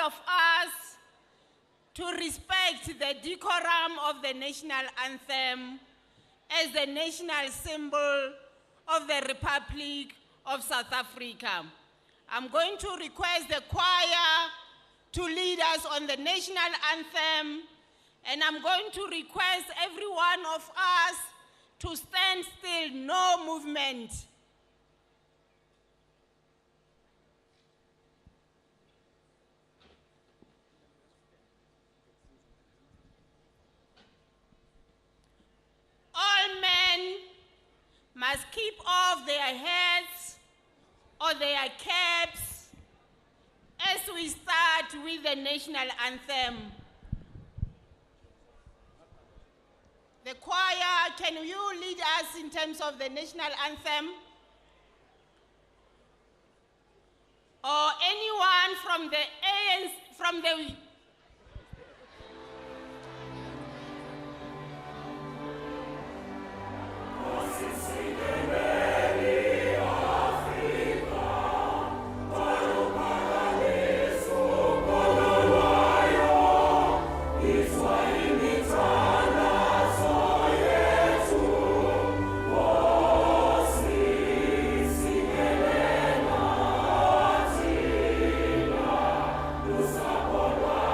all of us to respect the decorum of the national anthem as the national symbol of the Republic of South Africa. I'm going to request the choir to lead us on the national anthem, and I'm going to request every one of us to stand still, no movement. All men must keep off their hats or their caps as we start with the national anthem. The choir, can you lead us in terms of the national anthem? Or anyone from the ANC, from the Sapolwa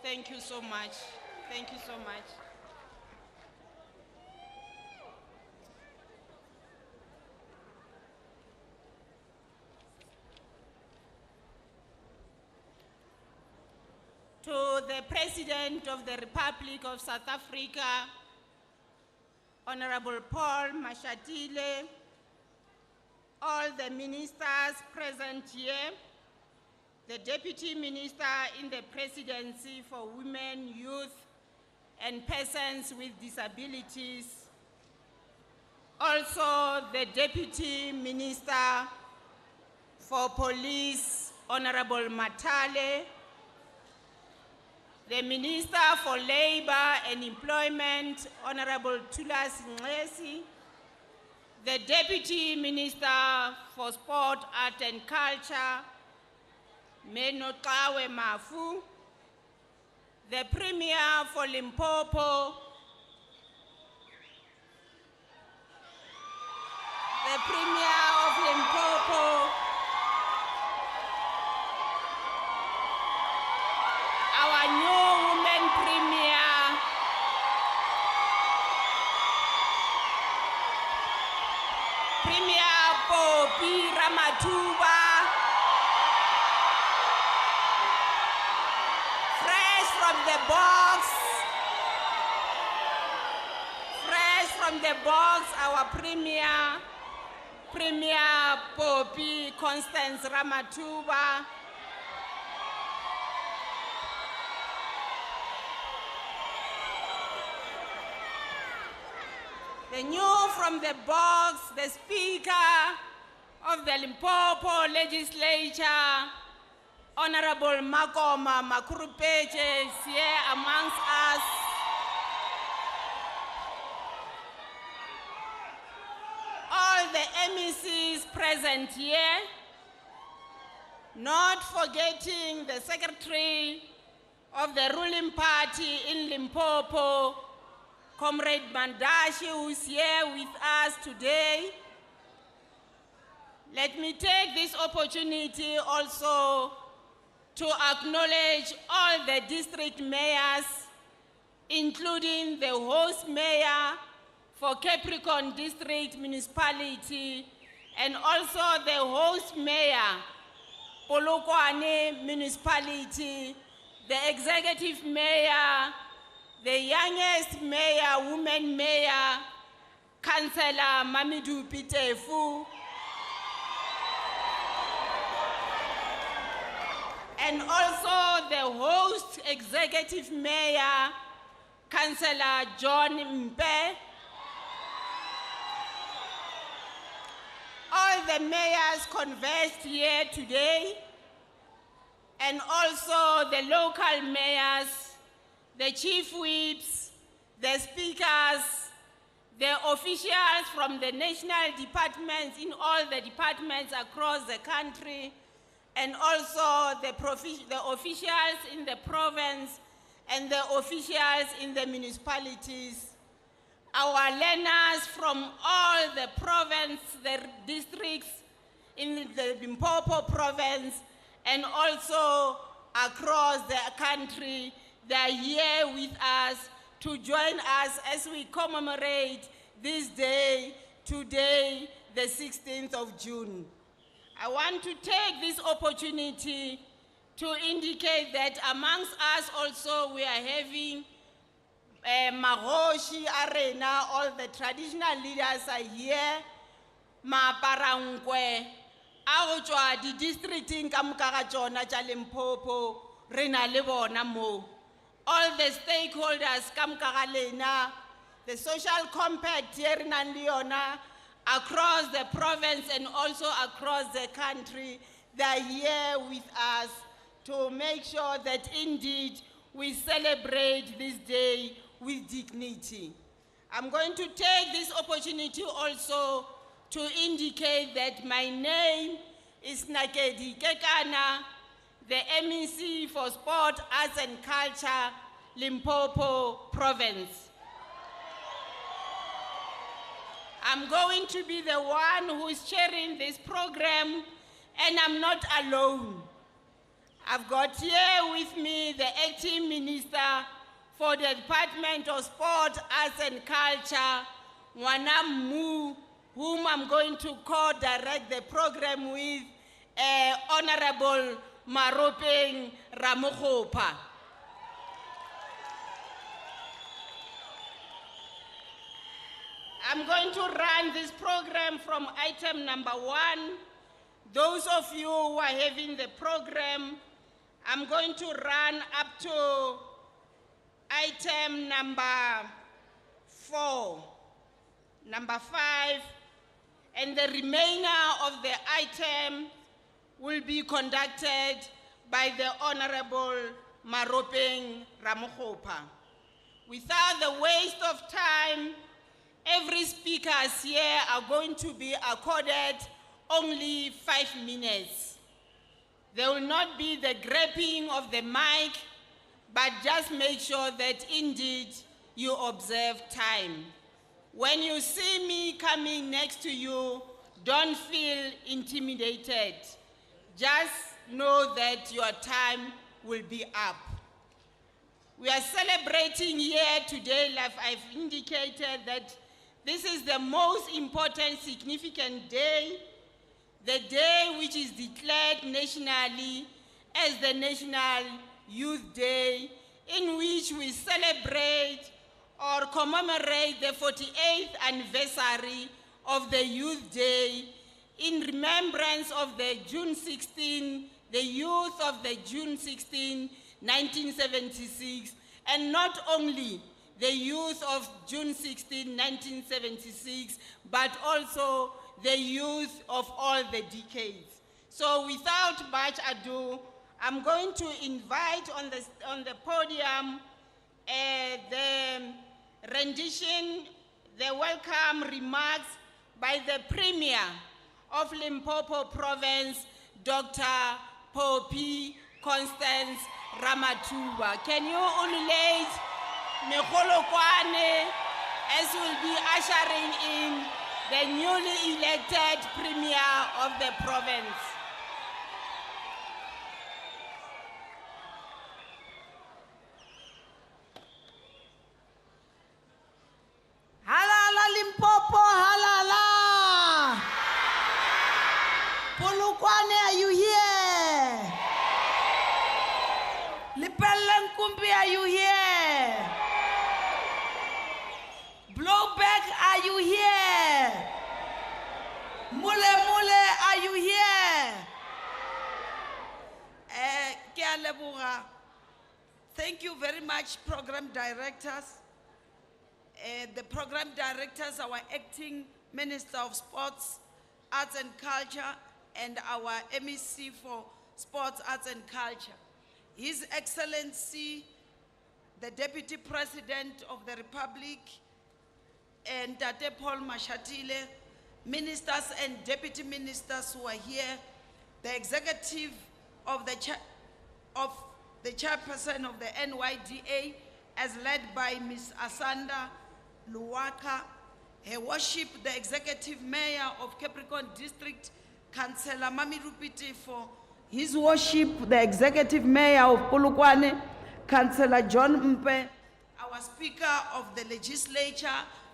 Thank you so much. Thank you so much. To the President of the Republic of South Africa, Honorable Paul Mashatile, all the ministers present here, the Deputy Minister in the Presidency for Women, Youth, and Persons with Disabilities, also the Deputy Minister for Police, Honorable Matale, the Minister for Labor and Employment, Honorable Tulas Ngesi, the Deputy Minister for Sport, Art and Culture, Menokawe Mafu, the Premier for Limpopo, the Premier of Limpopo, our new woman Premier, Premier Popi Ramatuba, fresh from the box, our Premier Popi Constance Ramatuba, the new from the box, the Speaker of the Limpopo Legislature, Honorable Makoma Makurupeche is here amongst us. All the MECs present here, not forgetting the Secretary of the ruling party in Limpopo, Comrade Mandashi, who's here with us today. Let me take this opportunity also to acknowledge all the district mayors, including the host mayor for Capricorn District Municipality, and also the host mayor, Polokwane Municipality, the executive mayor, the youngest mayor, woman mayor, Councillor Mamidou Pitefu, and also the host executive mayor, Councillor John Mpe. All the mayors conversed here today, and also the local mayors, the chief whips, the speakers, the officials from the national departments in all the departments across the country, and also the officials in the province and the officials in the municipalities, our learners from all the province, the districts in the Limpopo province, and also across the country. They are here with us to join us as we commemorate this day, today, the 16th of June. I want to take this opportunity to indicate that amongst us also we are having Mahoshi Arena, all the traditional leaders are here, Maparangwe, Aochwa, the district in Kamukagachona, Limpopo, Rena Lebona Mo. All the stakeholders, Kamkagalena, the social compact here in Leona, across the province and also across the country, they are here with us to make sure that indeed we celebrate this day with dignity. I'm going to take this opportunity also to indicate that my name is Nakedi Kekana, the MEC for Sport, Arts and Culture, Limpopo Province. I'm going to be the one who is chairing this program, and I'm not alone. I've got here with me the Acting Minister for the Department of Sport, Arts and Culture, Ngwana Mu, whom I'm going to co-direct the program with, Honorable Maropeng Ramokgopa. I'm going to run this program from item number 1. Those of you who are having the program, I'm going to run up to item number 4, number 5, and the remainder of the item will be conducted by the Honorable Maropeng Ramokgopa. Without the waste of time, every speakers here are going to be accorded only 5 minutes. There will not be the grabbing of the mic, but just make sure that indeed you observe time. When you see me coming next to you, don't feel intimidated. Just know that your time will be up. We are celebrating here today, like I've indicated, that this is the most important, significant day, the day which is declared nationally as the National Youth Day, in which we celebrate or commemorate the 48th anniversary of the Youth Day in remembrance of the June 16, the youth of the June 16, 1976, and not only the youth of June 16, 1976, but also the youth of all the decades. So without much ado, I'm going to invite on the podium the rendition, the welcome remarks by the Premier of Limpopo Province, Dr. Poppy Constance Ramathuba. Can you ululate Megolokwane as will be ushering in the newly elected Premier of the province? Halala Limpopo, halala! Polokwane, are you here? Lepelle Nkumbi, are you here? Blowback, are you here? Mule Mule, are you here? Ke a leboga. Thank you very much, program directors. The program directors, our acting Minister of Sports, Arts and Culture, and our MEC for Sports, Arts and Culture. His Excellency, the Deputy President of the Republic, and Tate Paul Mashatile, ministers and deputy ministers who are here, the executive of the chairperson of the NYDA, as led by Ms. Asanda Luwaka, Her Worship, the executive mayor of Capricorn District, Councillor Mami Rupiti, for His Worship, the executive mayor of Polokwane, Councillor John Mpe, our speaker of the legislature,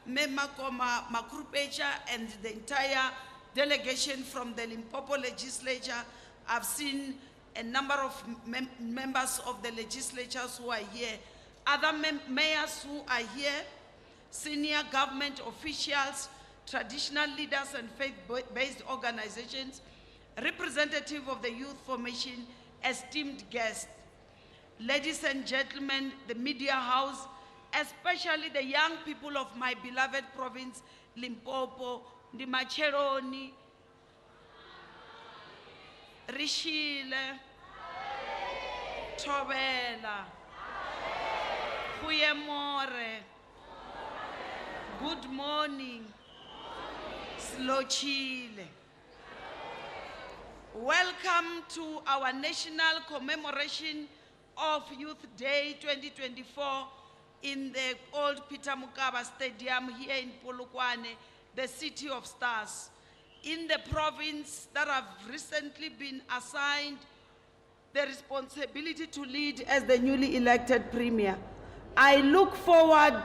Memakoma Makrupecha, and the entire delegation from the Limpopo legislature. I've seen a number of members of the legislatures who are here, other mayors who are here, senior government officials, traditional leaders and faith-based organizations, representative of the youth formation, esteemed guests, ladies and gentlemen, the media house, especially the young people of my beloved province, Limpopo, Ndimacheroni, Rishile, Tobela, Huyemore, good morning, Slochile. Welcome to our national commemoration of Youth Day 2024 in the old Peter Mokaba Stadium here in Polokwane, the City of Stars. In the province that have recently been assigned the responsibility to lead as the newly elected Premier. I look forward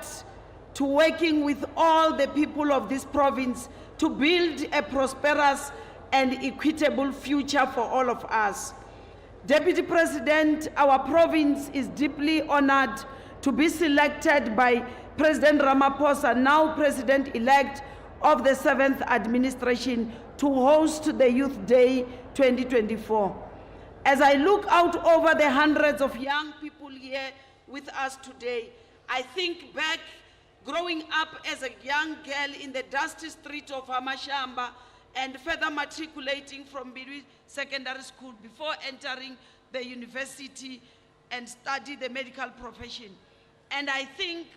to working with all the people of this province to build a prosperous and equitable future for all of us. Deputy President, our province is deeply honored to be selected by President Ramaphosa, now President-elect of the 7th administration, to host the Youth Day 2024. As I look out over the hundreds of young people here with us today, I think back growing up as a young girl in the dusty street of Hamashamba and further matriculating from Bidwi Secondary School before entering the university and study the medical profession. And I think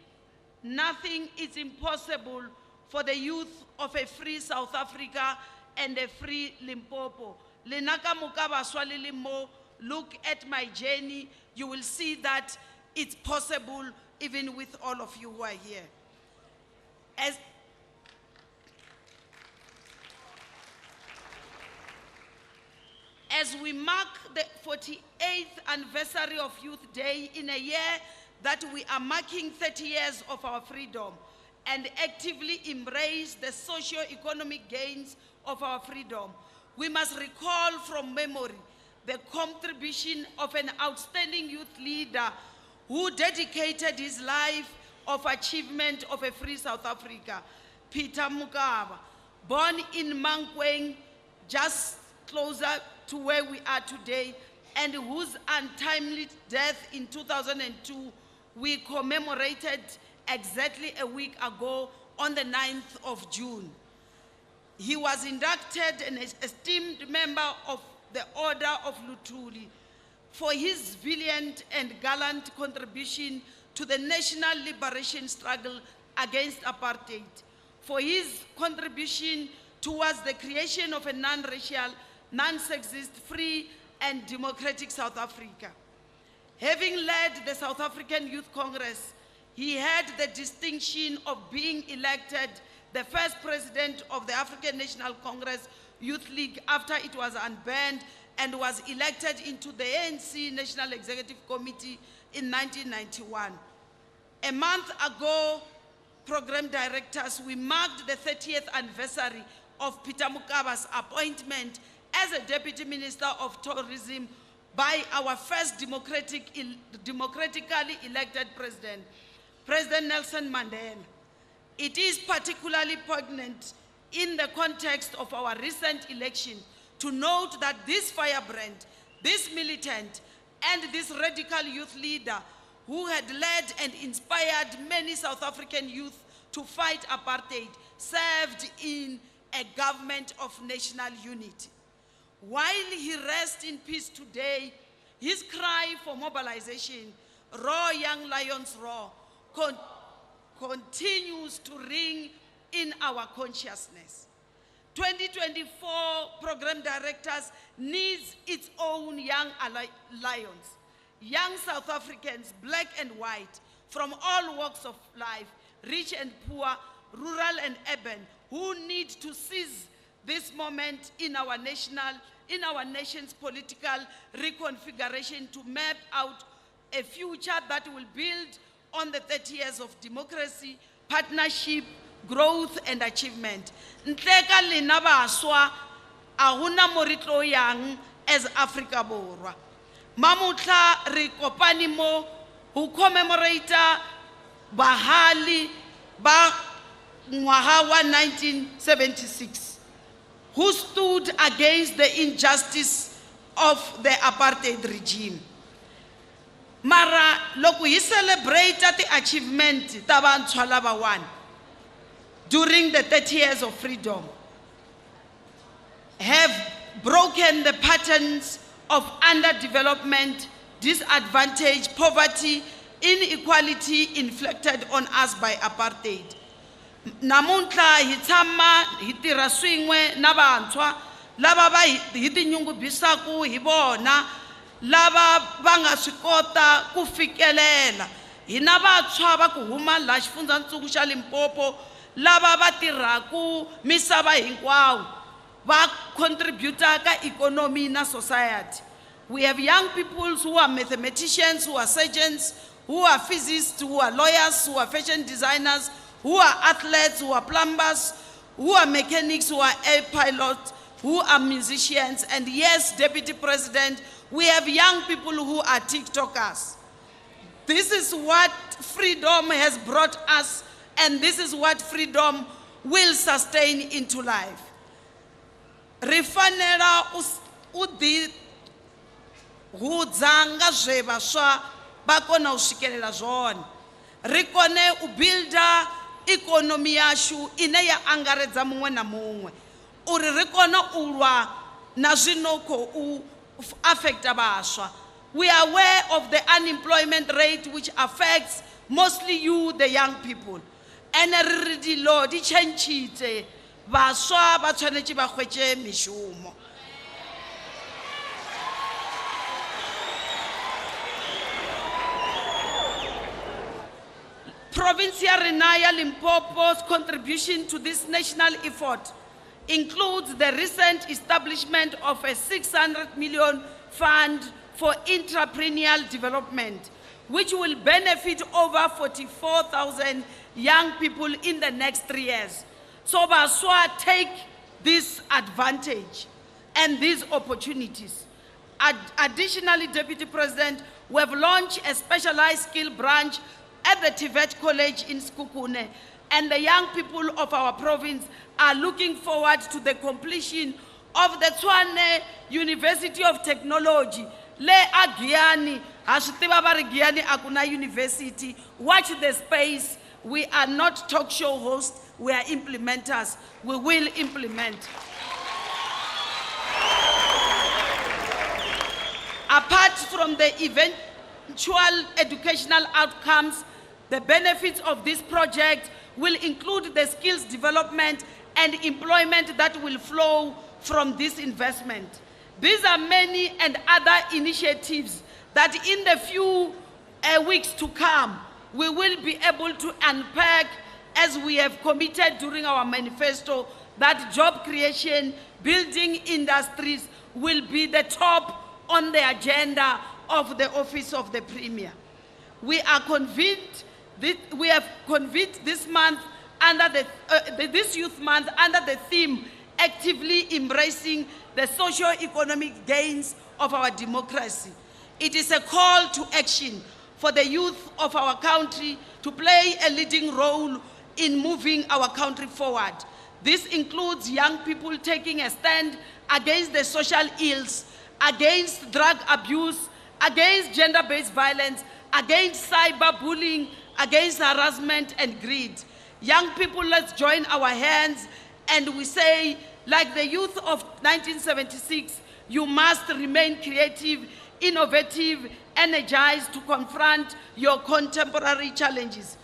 nothing is impossible for the youth of a free South Africa and a free Limpopo. Lenaka Mukaba Swalili Mo, look at my journey, you will see that it's possible even with all of you who are here. As we mark the 48th anniversary of Youth Day in a year that we are marking 30 years of our freedom and actively embrace the socio-economic gains of our freedom, we must recall from memory the contribution of an outstanding youth leader who dedicated his life of achievement of a free South Africa, Peter Mokaba, born in Mankweng, just closer to where we are today, and whose untimely death in 2002 we commemorated exactly a week ago on the 9th of June. He was inducted an esteemed member of the Order of Luthuli for his valiant and gallant contribution to the national liberation struggle against apartheid, for his contribution towards the creation of a non-racial, non-sexist, free and democratic South Africa. Having led the South African Youth Congress, he had the distinction of being elected the first president of the African National Congress Youth League after it was unbanned and was elected into the ANC National Executive Committee in 1991. A month ago, program directors, we marked the 30th anniversary of Peter Mokaba's appointment as a Deputy Minister of Tourism by our first democratically elected president, President Nelson Mandela. It is particularly poignant in the context of our recent election to note that this firebrand, this militant, and this radical youth leader who had led and inspired many South African youth to fight apartheid served in a government of national unity. While he rests in peace today, his cry for mobilization, Roar Young Lions Roar, continues to ring in our consciousness. 2024 program directors needs its own young lions, young South Africans, black and white, from all walks of life, rich and poor, rural and urban, who need to seize this moment in our nation's political reconfiguration to map out a future that will build on the 30 years of democracy, partnership, growth and achievement. Ntleka lena baswa ahuna moritlo yang as Africa Borwa. Mamutla re kopani mo ho commemorate bahali ba ngwaha wa 1976 who stood against the injustice of the apartheid regime. Mara loko hi celebrate the achievement ta vantshwa lava one during the 30 years of freedom, have broken the patterns of underdevelopment, disadvantage, poverty, inequality inflicted on us by apartheid. Namuntlha hi tshama hi tirha swin'we na vantshwa lava va hi tinyungubyisaka hi vona, lava va nga swi kota ku fikelela. Hina vantshwa va ku huma laha xifundzankulu xa Limpopo lava va tirhaku misava hinkwawo va contributa ka economy na society. We have young people who are mathematicians, who are surgeons, who are physicists, who are lawyers, who are fashion designers, who are athletes, who are plumbers, who are mechanics, who are air pilots, who are musicians. And yes, Deputy President, we have young people who are TikTokers. This is what freedom has brought us, and this is what freedom will sustain into life. Rifanela udi hudza zwe vhaswa vha kona u swikelela zwone. Ri kone u builda ikonomi yashu ine ya angaredza muṅwe na muṅwe uri ri kone u lwa na zwino khou affecta vhaswa. We are aware of the unemployment rate which affects mostly you, the young people. And re dilo di tšhentšhitše baswa ba tshwanetse ba hwetše mešomo. Province ya rena ya Limpopo's contribution to this national effort includes the recent establishment of a 600 million fund for entrepreneurial development, which will benefit over 44,000 young people in the next 3 years. So Baswa take this advantage and these opportunities. Additionally, Deputy President, we have launched a specialized skill branch at the Tibet College in Skukune, and the young people of our province are looking forward to the completion of the Tshwane University of Technology. Le Agiani, Ashitiva Barigiani Akuna University. Watch the space. We are not talk show hosts, we are implementers. We will implement. Apart from the eventual educational outcomes, the benefits of this project will include the skills development and employment that will flow from this investment. These are many and other initiatives that in the few weeks to come, we will be able to unpack as we have committed during our manifesto that job creation, building industries will be the top on the agenda of the Office of the Premier. We are convinced that we have convened this month under this Youth Month under the theme actively embracing the socio-economic gains of our democracy. It is a call to action for the youth of our country to play a leading role in moving our country forward. This includes young people taking a stand against the social ills, against drug abuse, against gender-based violence, against cyberbullying, against harassment and greed. Young people, let's join our hands and we say, like the youth of 1976, you must remain creative, innovative, energized to confront your contemporary challenges.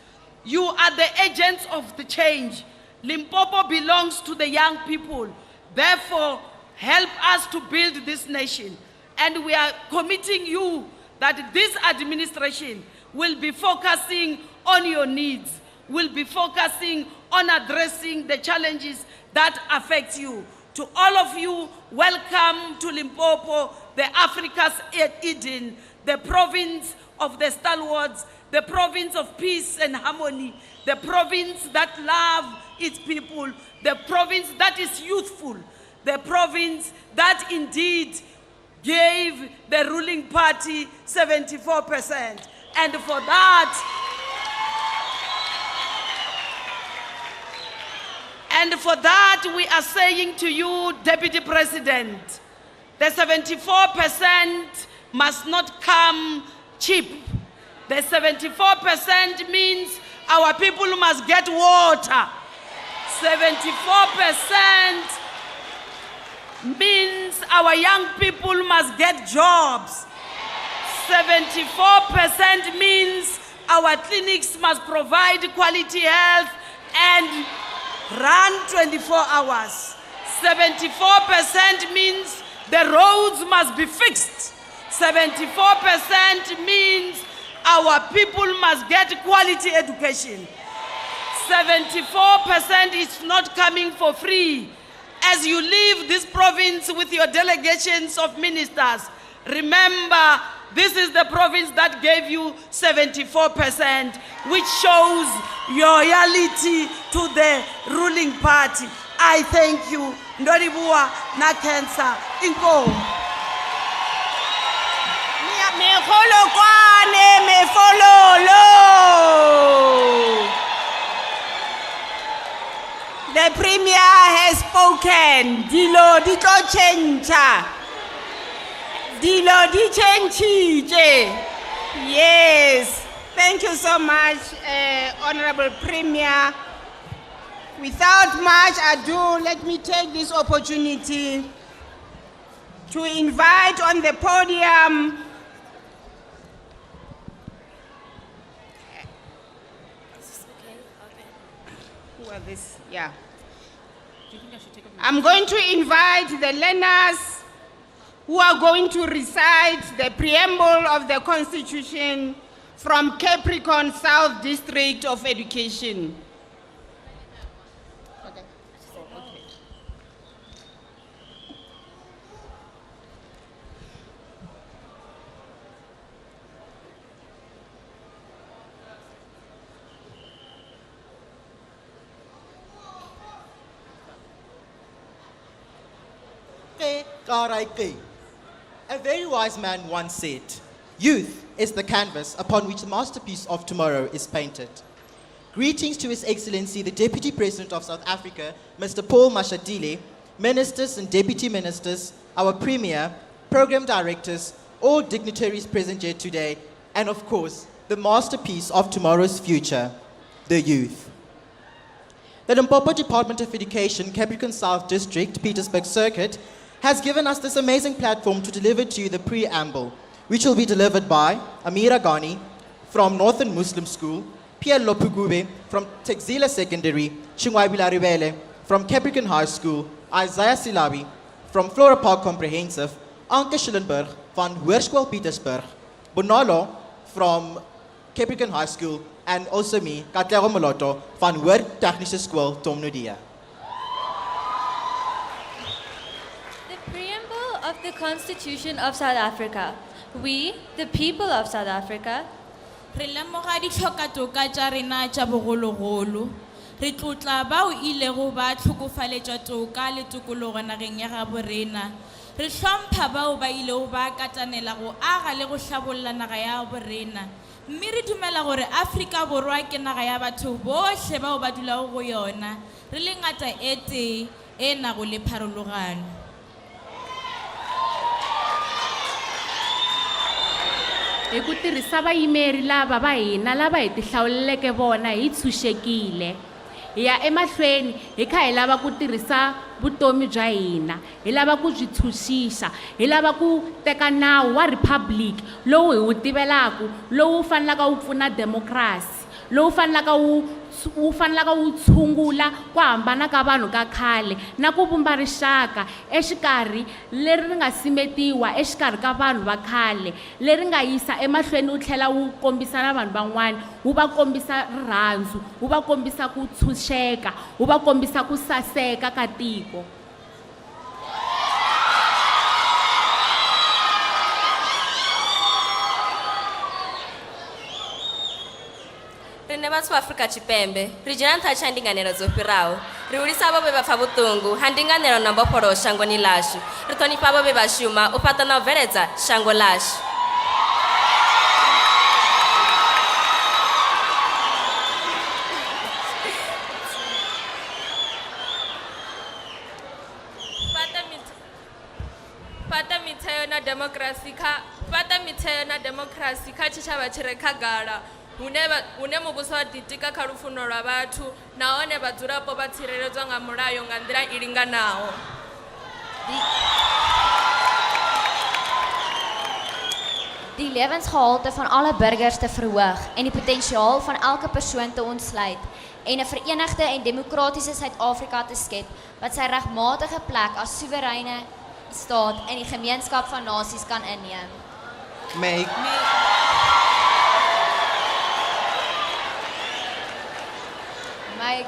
You are the agents of the change. Limpopo belongs to the young people. Therefore, help us to build this nation. And we are committing you that this administration will be focusing on your needs, will be focusing on addressing the challenges that affect you. To all of you, welcome to Limpopo, the Africa's Eden, the province of the stalwarts, the province of peace and harmony, the province that loves its people, the province that is youthful, the province that indeed gave the ruling party 74%. And for that, we are saying to you, Deputy President, the 74% must not come cheap. The 74% means our people must get water. 74% means our young people must get jobs. 74% means our clinics must provide quality health and run 24 hours. 74% means the roads must be fixed. 74% means our people must get quality education. 74% is not coming for free. As you leave this province with your delegations of ministers, Remember, this is the province that gave you 74%, which shows loyalty to the ruling party. I thank you. Ndoribua na cancer. Inko. The Premier has spoken. Dilo di tlo chencha. Dilo di chenchije. Yes. Thank you so much, Honorable Premier. Without much ado, let me take this opportunity to invite on the podium I'm going to invite the learners who are going to recite the preamble of the Constitution from Capricorn South District of Education. A very wise man once said, "Youth is the canvas upon which the masterpiece of tomorrow is painted." Greetings to His Excellency, the Deputy President of South Africa, Mr. Paul Mashatile, Ministers and Deputy Ministers, our Premier, Program Directors, all dignitaries present here today, and of course, the masterpiece of tomorrow's future, the youth. The Limpopo Department of Education, Capricorn South District, Petersburg Circuit, has given us this amazing platform to deliver to you the preamble, which will be delivered by Amira Ghani from Northern Muslim School, Pierre Lopugube from Texila Secondary, Chingwaibila Ribele from Capricorn High School, Isaiah Silabi from Flora Park Comprehensive, Anke Schillenberg van Hoërskool Pietersburg, Bonalo from Capricorn High School, and also me, Katlego Moloto van Hoër Technische School Tom Nudia. Of the Constitution of South Africa. We, the people of South Africa, re lemoga ditlhokatoka tša rena tša bogologolo re tlotla bao ilego ba tlhokofaletša toka le tokologo nageng ya gabo rena re hlompha bao ba ilego ba katanela go aga le go hlabolla naga ya bo rena mme re dumela gore Afrika Borwa ke naga ya batho bohle bao ba dulago go yona re le ngata e tee e nago le pharologano. Hi ku tirhisa vayimeri lava va hina lava hi tihlawuleleke vona hi tshunxekile hi ya emahlweni hi kha hi lava ku tirhisa vutomi bya hina hi lava ku byi tshunxixa hi lava ku teka nawu wa republic lowu hi wu tivelaku lowu fanelaka wu pfuna democracy lowu fanelaka wu tshungula ku hambana ka vanhu ka khale na ku vumba rixaka exikarhi leri ri nga simetiwa exikarhi ka vanhu va khale leri nga yisa emahlweni wu tlhela wu kombisa na vanhu van'wana wu va kombisa rirhandzu wu va kombisa ku tshunxeka wu va kombisa ku saseka ka tiko. Rine vhathu vha Afrika Tshipembe ri dzhena nṱha tsha ndinganelo dzo fhiraho ri hulisa avho vhe vha pfa vhuṱungu ha ndinganelo na mbofholowo shangoni ḽashu ri ṱhonifha avho vhe vha shuma u fhaṱa na u bveledza shango ḽashu. fhaṱa mitheo na democracy kha tshitshavha tshi re khagala hune muvhuso wa ḓitika kha lufuno lwa vhathu nahone vhadzulapo vha tsireledzwa nga mulayo nga nḓila I linganaho. Die lewensgehalte van alle burgers te verhoog en die potensiaal van elke persoon te ontsluit en 'n verenigde en demokratiese Suid-Afrika te skep wat sy regmatige plek as soewereine staat in die gemeenskap van nasies kan inneem.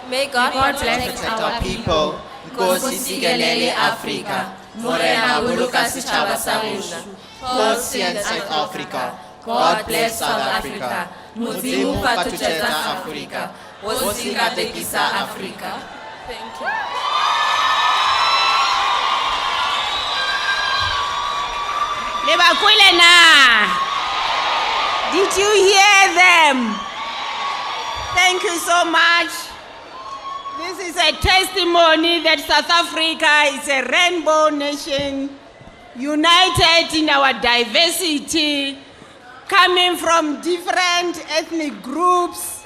May God protect our people. Nkosi sikelele Afrika. Morena boloka setjhaba sa rona. God save South Africa. God bless South Africa. Modimo fatosetsa Africa. Hosi ka tekisa Africa. Thank you. Lebakwile na. Did you hear them? Thank you so much. This is a testimony that South Africa is a rainbow nation, united in our diversity, coming from different ethnic groups,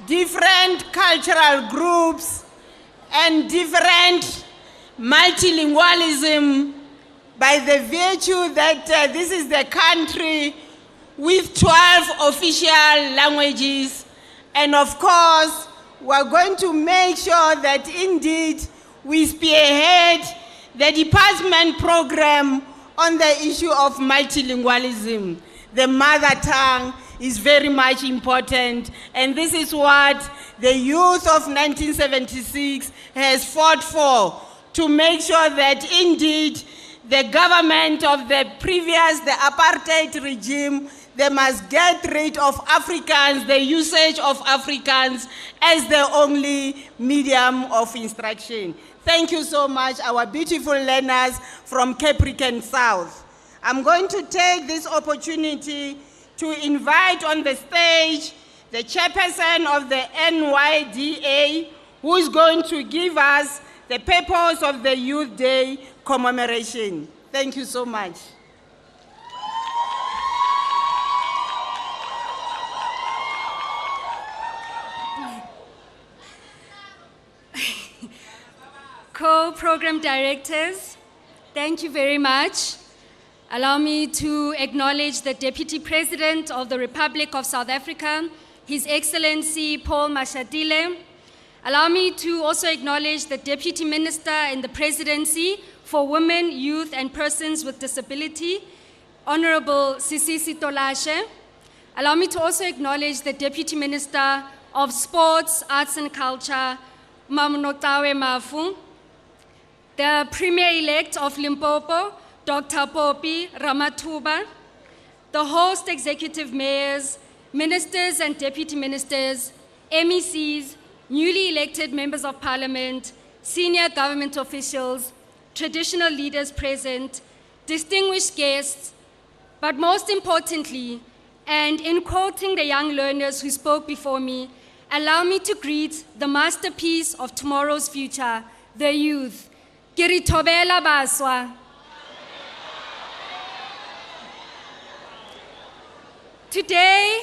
different cultural groups, and different multilingualism, by the virtue that this is the country with 12 official languages. And of course, we're going to make sure that indeed we spearhead the department program on the issue of multilingualism. The mother tongue is very much important, and this is what the youth of 1976 has fought for, to make sure that indeed the government of the apartheid regime, they must get rid of Afrikaans, the usage of Afrikaans as the only medium of instruction. Thank you so much, our beautiful learners from Capricorn South. I'm going to take this opportunity to invite on the stage the chairperson of the NYDA, who is going to give us the purpose of the Youth Day commemoration. Thank you so much. Co-program directors, thank you very much. Allow me to acknowledge the Deputy President of the Republic of South Africa, His Excellency Paul Mashatile. Allow me to also acknowledge the Deputy Minister in the Presidency for Women, Youth and Persons with Disability, Honorable Sisisi Tolashe. Allow me to also acknowledge the Deputy Minister of Sports, Arts and Culture, Mamunotawe Mafu, the Premier-elect of Limpopo, Dr. Popi Ramathuba, the host executive mayors, ministers and deputy ministers, MECs, newly elected members of parliament, senior government officials, traditional leaders present, distinguished guests, but most importantly, and in quoting the young learners who spoke before me, allow me to greet the masterpiece of tomorrow's future, the youth. Ke re thobela baswa. Today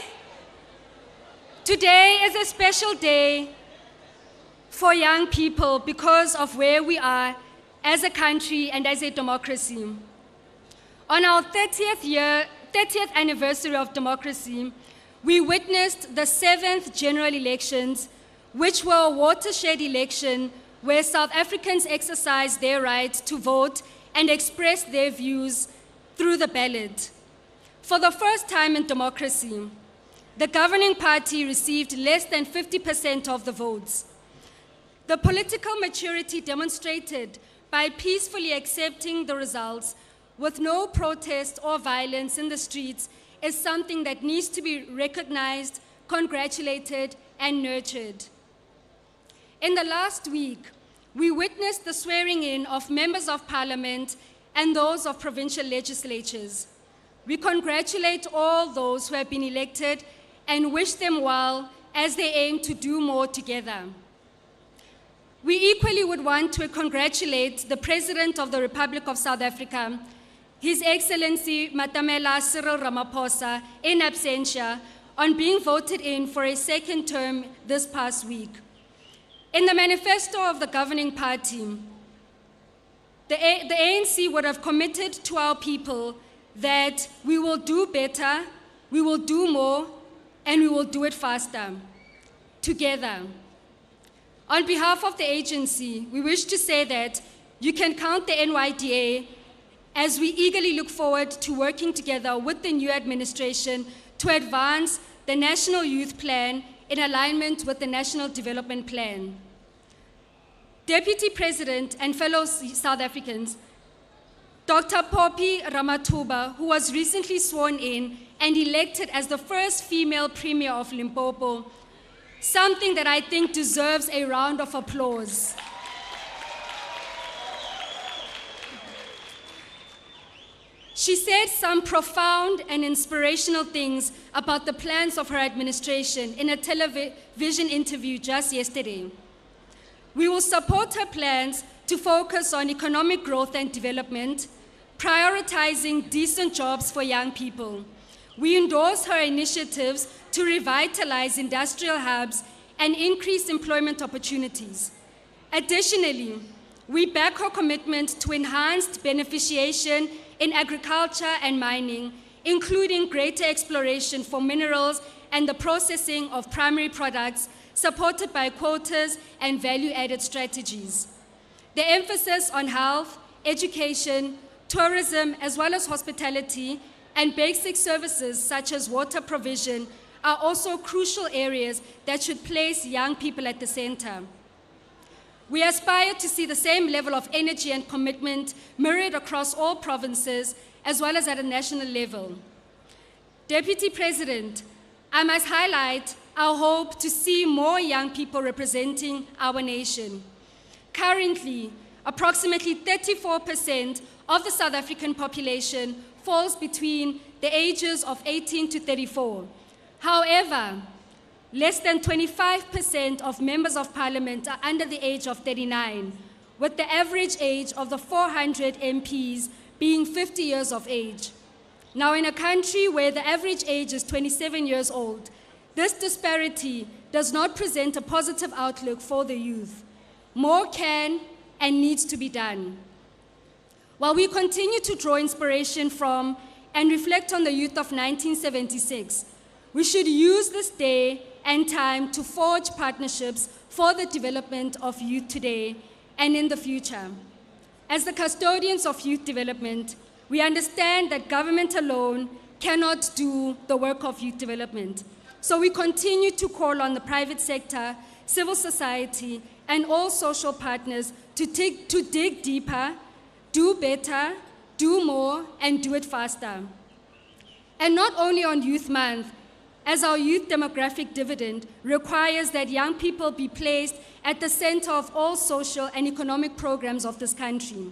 is a special day for young people because of where we are as a country and as a democracy. On our 30th anniversary of democracy, we witnessed the 7th general elections, which were a watershed election where South Africans exercised their right to vote and express their views through the ballot. For the first time in democracy, the governing party received less than 50% of the votes. The political maturity demonstrated by peacefully accepting the results with no protest or violence in the streets is something that needs to be recognized, congratulated, and nurtured. In the last week, we witnessed the swearing in of members of parliament and those of provincial legislatures. We congratulate all those who have been elected and wish them well as they aim to do more together. We equally would want to congratulate the President of the Republic of South Africa, His Excellency Matamela Cyril Ramaphosa, in absentia, on being voted in for a second term this past week. In the manifesto of the governing party, the ANC would have committed to our people that we will do better, we will do more, and we will do it faster, together. On behalf of the agency, we wish to say that you can count the NYDA as we eagerly look forward to working together with the new administration to advance the National Youth Plan in alignment with the National Development Plan. Deputy President and fellow South Africans, Dr. Poppy Ramathuba, who was recently sworn in and elected as the first female Premier of Limpopo, something that I think deserves a round of applause. She said some profound and inspirational things about the plans of her administration in a television interview just yesterday. We will support her plans to focus on economic growth and development, prioritizing decent jobs for young people. We endorse her initiatives to revitalize industrial hubs and increase employment opportunities. Additionally, we back her commitment to enhanced beneficiation in agriculture and mining, including greater exploration for minerals and the processing of primary products, supported by quotas and value-added strategies. The emphasis on health, education, tourism, as well as hospitality, and basic services such as water provision are also crucial areas that should place young people at the center. We aspire to see the same level of energy and commitment mirrored across all provinces, as well as at a national level. Deputy President, I must highlight our hope to see more young people representing our nation. Currently, approximately 34% of the South African population falls between the ages of 18 to 34. However, less than 25% of members of parliament are under the age of 39, with the average age of the 400 MPs being 50 years of age. Now, in a country where the average age is 27 years old, this disparity does not present a positive outlook for the youth. More can and needs to be done. While we continue to draw inspiration from and reflect on the youth of 1976, we should use this day and time to forge partnerships for the development of youth today and in the future. As the custodians of youth development, we understand that government alone cannot do the work of youth development. So we continue to call on the private sector, civil society, and all social partners to dig deeper, do better, do more, and do it faster. And not only on Youth Month, as our youth demographic dividend requires that young people be placed at the center of all social and economic programs of this country.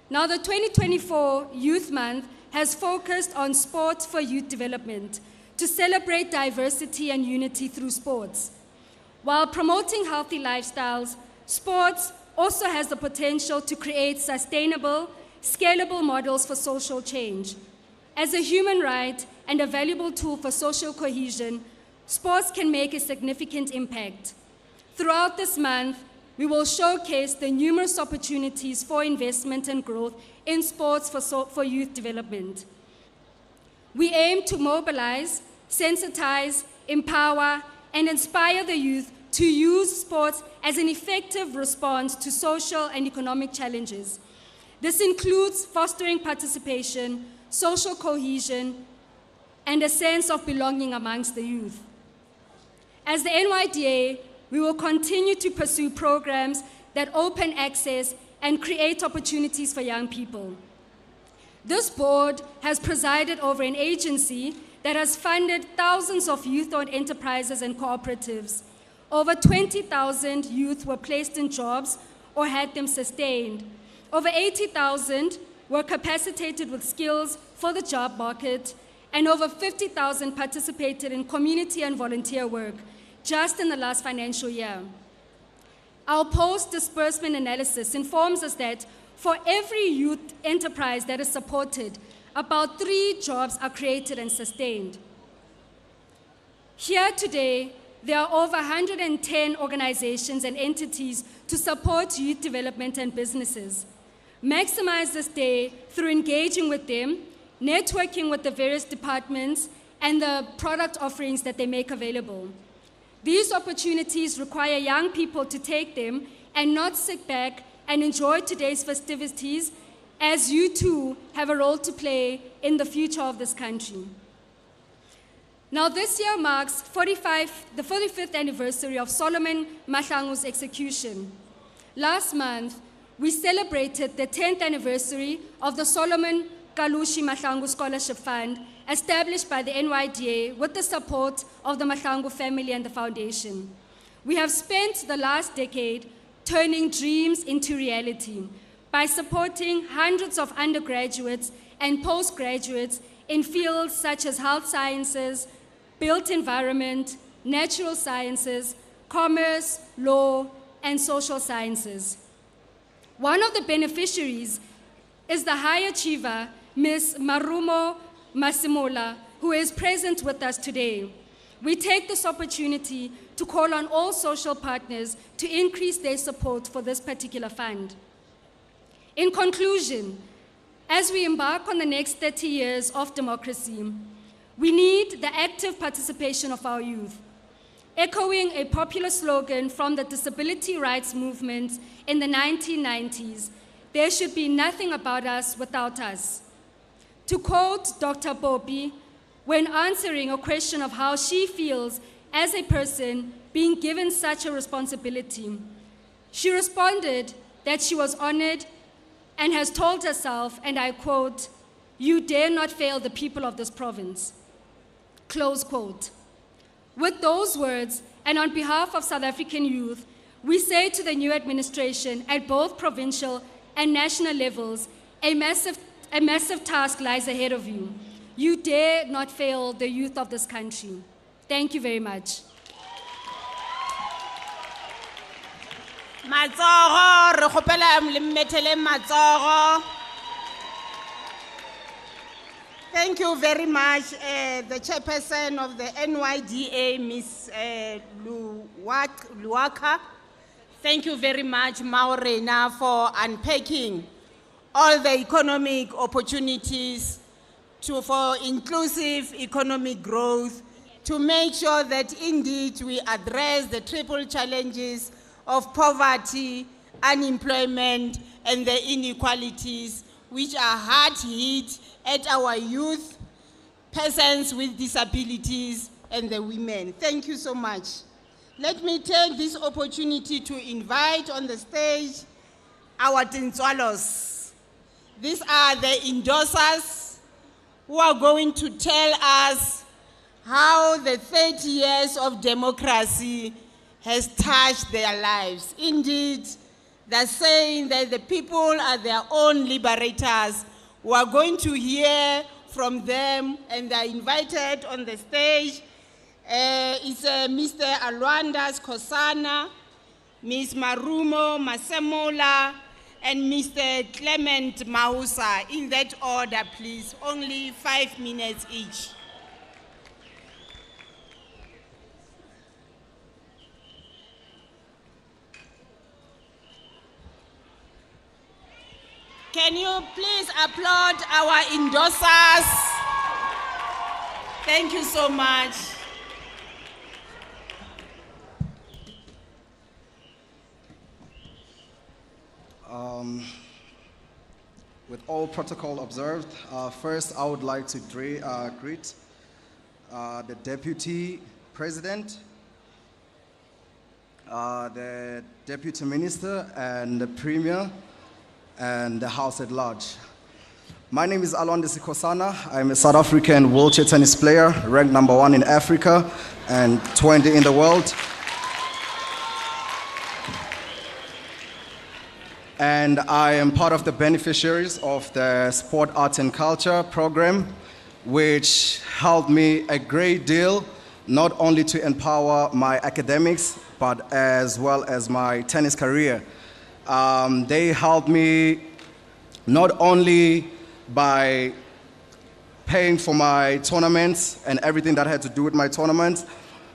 Now, the 2024 Youth Month has focused on sports for youth development to celebrate diversity and unity through sports. While promoting healthy lifestyles, sports also has the potential to create sustainable, scalable models for social change. As a human right and a valuable tool for social cohesion, sports can make a significant impact. Throughout this month, we will showcase the numerous opportunities for investment and growth in sports for youth development. We aim to mobilize, sensitize, empower, and inspire the youth to use sports as an effective response to social and economic challenges. This includes fostering participation, social cohesion, and a sense of belonging amongst the youth. As the NYDA, we will continue to pursue programs that open access and create opportunities for young people. This board has presided over an agency that has funded thousands of youth-owned enterprises and cooperatives. Over 20,000 youth were placed in jobs or had them sustained. Over 80,000 were capacitated with skills for the job market, and over 50,000 participated in community and volunteer work just in the last financial year. Our post-disbursement analysis informs us that for every youth enterprise that is supported, about 3 jobs are created and sustained. Here today, there are over 110 organizations and entities to support youth development and businesses. Maximize this day through engaging with them, networking with the various departments, and the product offerings that they make available. These opportunities require young people to take them and not sit back and enjoy today's festivities, as you too have a role to play in the future of this country. Now, this year marks the 45th anniversary of Solomon Mahlangu's execution. Last month, we celebrated the 10th anniversary of the Solomon Kalushi Mahlangu Scholarship Fund, established by the NYDA with the support of the Mahlangu family and the foundation. We have spent the last decade turning dreams into reality by supporting hundreds of undergraduates and postgraduates in fields such as health sciences, built environment, natural sciences, commerce, law, and social sciences. One of the beneficiaries is the high achiever, Ms. Marumo Masimola, who is present with us today. We take this opportunity to call on all social partners to increase their support for this particular fund. In conclusion, as we embark on the next 30 years of democracy, we need the active participation of our youth. Echoing a popular slogan from the disability rights movement in the 1990s, there should be nothing about us without us. To quote Dr. Popi, when answering a question of how she feels as a person being given such a responsibility, she responded that she was honored and has told herself, and I quote, "You dare not fail the people of this province." Close quote. With those words, and on behalf of South African youth, we say to the new administration at both provincial and national levels, a massive task lies ahead of you. You dare not fail the youth of this country. Thank you very much. Matsogo, re kgopela le mmethele matsogo. Thank you very much, the chairperson of the NYDA, Ms. Luaka. Thank you very much, Maureen, for unpacking all the economic opportunities for inclusive economic growth, to make sure that indeed we address the triple challenges of poverty, unemployment, and the inequalities which are hard hit at our youth, persons with disabilities, and the women. Thank you so much. Let me take this opportunity to invite on the stage our Tintswalos. These are the endorsers who are going to tell us how the 30 years of democracy has touched their lives. Indeed, they're saying that the people are their own liberators. We are going to hear from them, and they're invited on the stage. It's Mr. Alwanda Skosana, Ms. Marumo Masemola, and Mr. Clement Mausa. In that order, please. Only 5 minutes each. Can you please applaud our endorsers? Thank you so much. With all protocol observed, first I would like to greet the Deputy President, the Deputy Minister, and the Premier, and the House at large. My name is Alwanda Sikosana. I'm a South African wheelchair tennis player, ranked #1 in Africa and 20 in the world. And I am part of the beneficiaries of the Sport, Arts and Culture program, which helped me a great deal, not only to empower my academics, but as well as my tennis career. They helped me not only by paying for my tournaments and everything that had to do with my tournaments,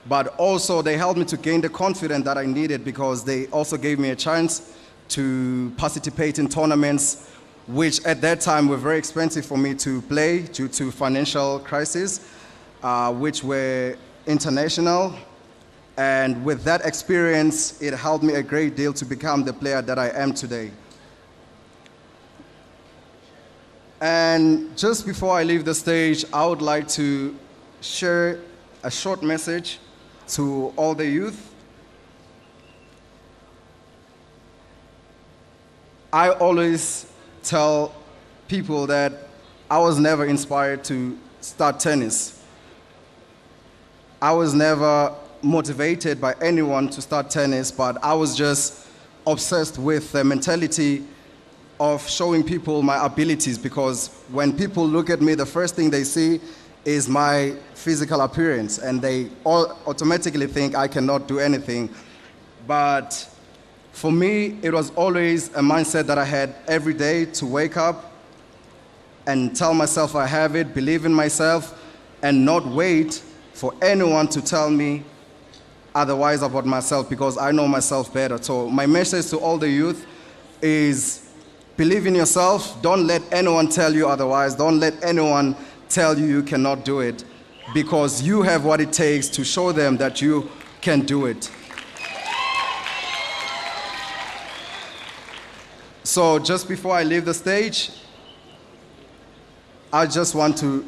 but also they helped me to gain the confidence that I needed, because they also gave me a chance to participate in tournaments which at that time were very expensive for me to play due to financial crisis, which were international. And with that experience, it helped me a great deal to become the player that I am today. And just before I leave the stage, I would like to share a short message to all the youth. I always tell people that I was never inspired to start tennis. I was never motivated by anyone to start tennis, but I was just obsessed with the mentality of showing people my abilities, because when people look at me, the first thing they see is my physical appearance, and they all automatically think I cannot do anything. But for me, it was always a mindset that I had every day to wake up and tell myself I have it, believe in myself, and not wait for anyone to tell me otherwise about myself, because I know myself better. So my message to all the youth is believe in yourself. Don't let anyone tell you otherwise. Don't let anyone tell you you cannot do it, because you have what it takes to show them that you can do it. So just before I leave the stage, I just want to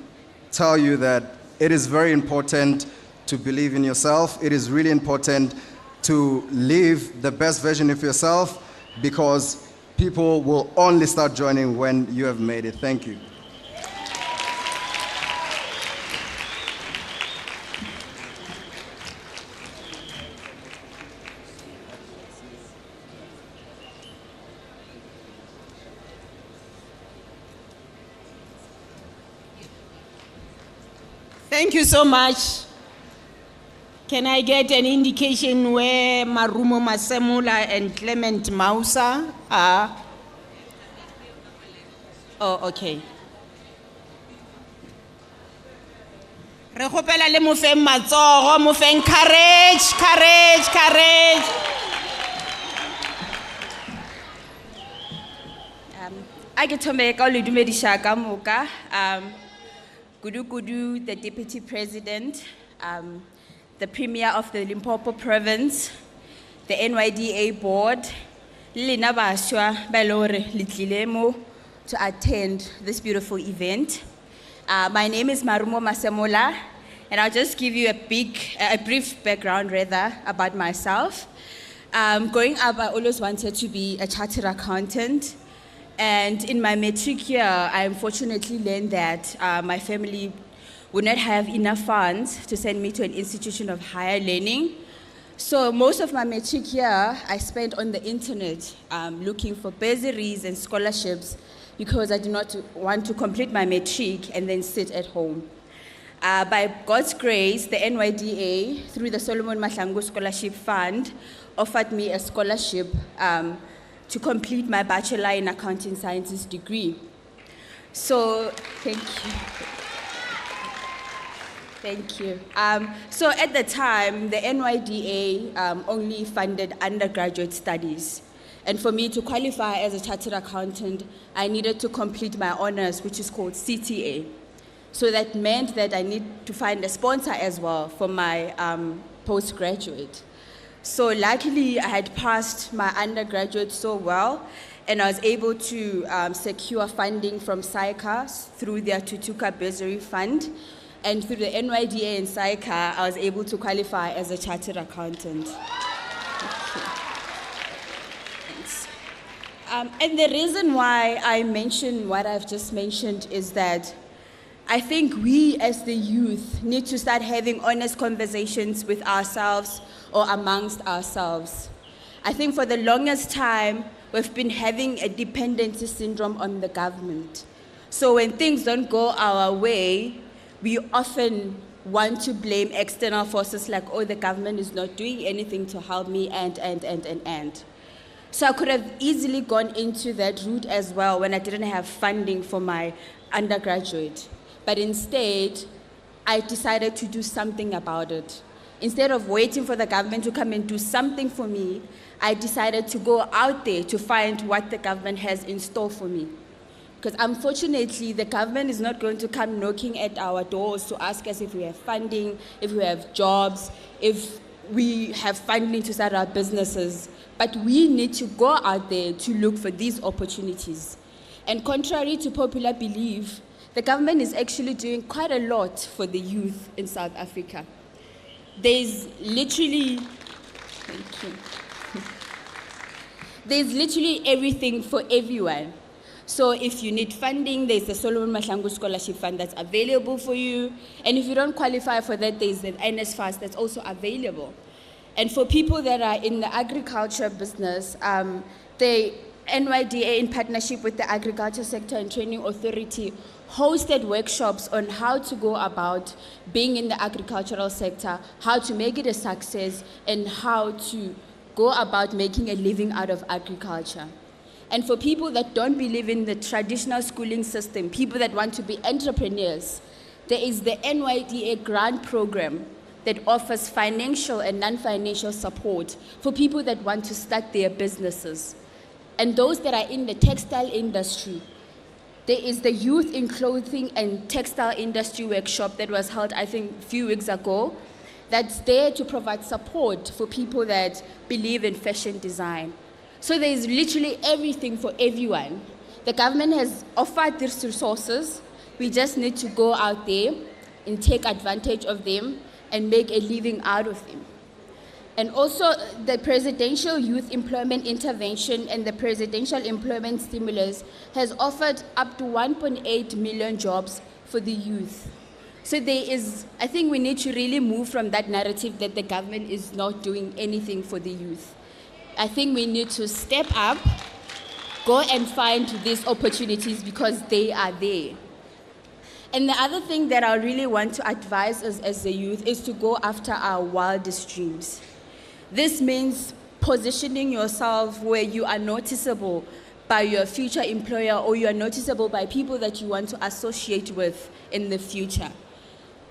tell you that it is very important to believe in yourself. It is really important to live the best version of yourself, because people will only start joining when you have made it. Thank you. Thank you so much. Can I get an indication where Marumo Masemula and Clement Mausa are? Oh, okay. Re kgopela le mo feng matsogo, mo feng courage, courage, courage. I get to make all the dumedisha ka moka. Kudu, the Deputy President, the Premier of the Limpopo Province, the NYDA Board, Lina Bashwa Balore Litlilemo, to attend this beautiful event. My name is Marumo Masemola, and I'll just give you a brief background about myself. Growing up, I always wanted to be a chartered accountant. And in my matric year, I unfortunately learned that my family would not have enough funds to send me to an institution of higher learning. So most of my matric year, I spent on the internet looking for bursaries and scholarships, because I did not want to complete my matric and then sit at home. By God's grace, the NYDA, through the Solomon Mahlangu Scholarship Fund, offered me a scholarship to complete my Bachelor in Accounting Sciences degree. So, thank you. Thank you. So at the time, the NYDA only funded undergraduate studies. And for me to qualify as a chartered accountant, I needed to complete my honors, which is called CTA. So that meant that I need to find a sponsor as well for my postgraduate. So luckily, I had passed my undergraduate so well, and I was able to secure funding from SAICA through their Tutuka Bursary Fund. And through the NYDA and SAICA, I was able to qualify as a chartered accountant. Thanks. And the reason why I mention what I've just mentioned is that I think we as the youth need to start having honest conversations with ourselves or amongst ourselves. I think for the longest time, we've been having a dependency syndrome on the government. So when things don't go our way, we often want to blame external forces like, oh, the government is not doing anything to help me, and. So I could have easily gone into that route as well when I didn't have funding for my undergraduate. But instead, I decided to do something about it. Instead of waiting for the government to come and do something for me, I decided to go out there to find what the government has in store for me. Because unfortunately, the government is not going to come knocking at our doors to ask us if we have funding, if we have jobs, if we have funding to start our businesses. But we need to go out there to look for these opportunities. And contrary to popular belief, the government is actually doing quite a lot for the youth in South Africa. There's literally, thank you. There's literally everything for everyone. So if you need funding, there's the Solomon Mahlangu Scholarship Fund that's available for you. And if you don't qualify for that, there's the NSFAS that's also available. And for people that are in the agriculture business, the NYDA, in partnership with the Agriculture Sector and Training Authority, hosted workshops on how to go about being in the agricultural sector, how to make it a success, and how to go about making a living out of agriculture. And for people that don't believe in the traditional schooling system, people that want to be entrepreneurs, there is the NYDA grant program that offers financial and non-financial support for people that want to start their businesses. And those that are in the textile industry, there is the Youth in Clothing and Textile Industry workshop that was held, I think, a few weeks ago, that's there to provide support for people that believe in fashion design. So there's literally everything for everyone. The government has offered these resources. We just need to go out there and take advantage of them and make a living out of them. And also the Presidential Youth Employment Intervention and the Presidential Employment Stimulus has offered up to 1.8 million jobs for the youth. So there is, I think we need to really move from that narrative that the government is not doing anything for the youth. I think we need to step up, go and find these opportunities because they are there. And the other thing that I really want to advise us as the youth is to go after our wildest dreams. This means positioning yourself where you are noticeable by your future employer or you are noticeable by people that you want to associate with in the future.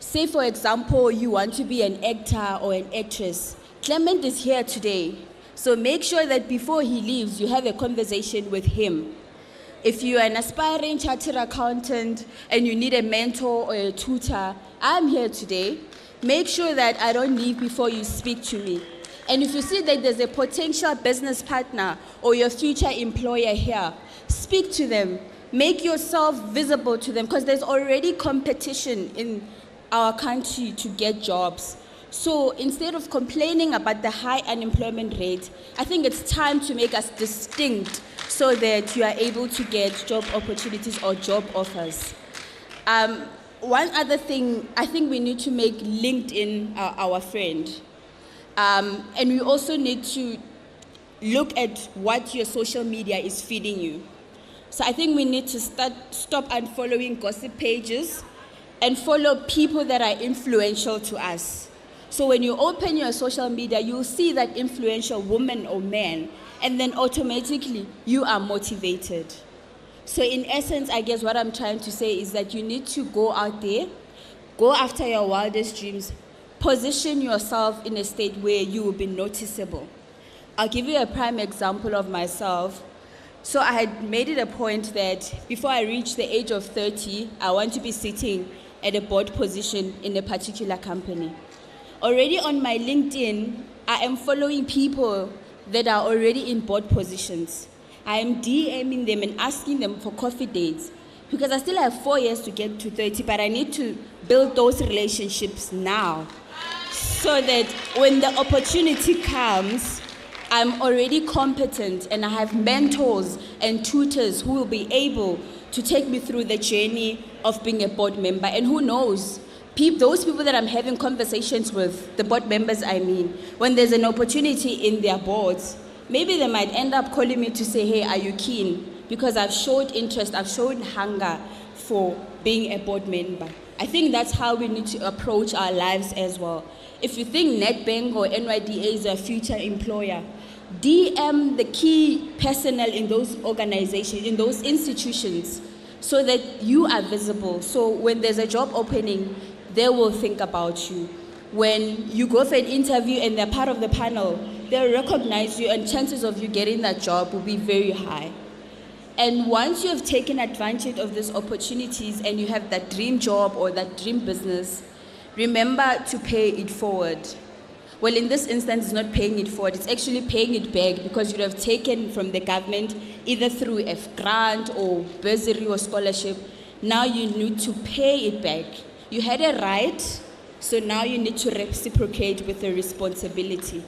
Say, for example, you want to be an actor or an actress. Clement is here today, so make sure that before he leaves, you have a conversation with him. If you are an aspiring chartered accountant and you need a mentor or a tutor, I'm here today. Make sure that I don't leave before you speak to me. And if you see that there's a potential business partner or your future employer here, speak to them. Make yourself visible to them because there's already competition in our country to get jobs. So instead of complaining about the high unemployment rate, I think it's time to make us distinct so that you are able to get job opportunities or job offers. One other thing, I think we need to make LinkedIn our friend. And we also need to look at what your social media is feeding you. So I think we need to stop unfollowing gossip pages and follow people that are influential to us. So when you open your social media, you'll see that influential woman or man, and then automatically you are motivated. So in essence, I guess what I'm trying to say is that you need to go out there, go after your wildest dreams, position yourself in a state where you will be noticeable. I'll give you a prime example of myself. So I had made it a point that before I reach the age of 30, I want to be sitting at a board position in a particular company. Already on my LinkedIn, I am following people that are already in board positions. I am DMing them and asking them for coffee dates because I still have 4 years to get to 30, but I need to build those relationships now so that when the opportunity comes, I'm already competent and I have mentors and tutors who will be able to take me through the journey of being a board member. And who knows, those people that I'm having conversations with, the board members I mean, when there's an opportunity in their boards, maybe they might end up calling me to say, hey, are you keen? Because I've showed interest, I've shown hunger for being a board member. I think that's how we need to approach our lives as well. If you think Nedbank or NYDA is a future employer, DM the key personnel in those organizations, in those institutions, so that you are visible. So when there's a job opening, they will think about you. When you go for an interview and they're part of the panel, they'll recognize you and chances of you getting that job will be very high. And once you have taken advantage of these opportunities and you have that dream job or that dream business, remember to pay it forward. Well, in this instance, it's not paying it forward, it's actually paying it back because you have taken from the government either through a grant or bursary or scholarship. Now you need to pay it back. You had a right, so now you need to reciprocate with a responsibility.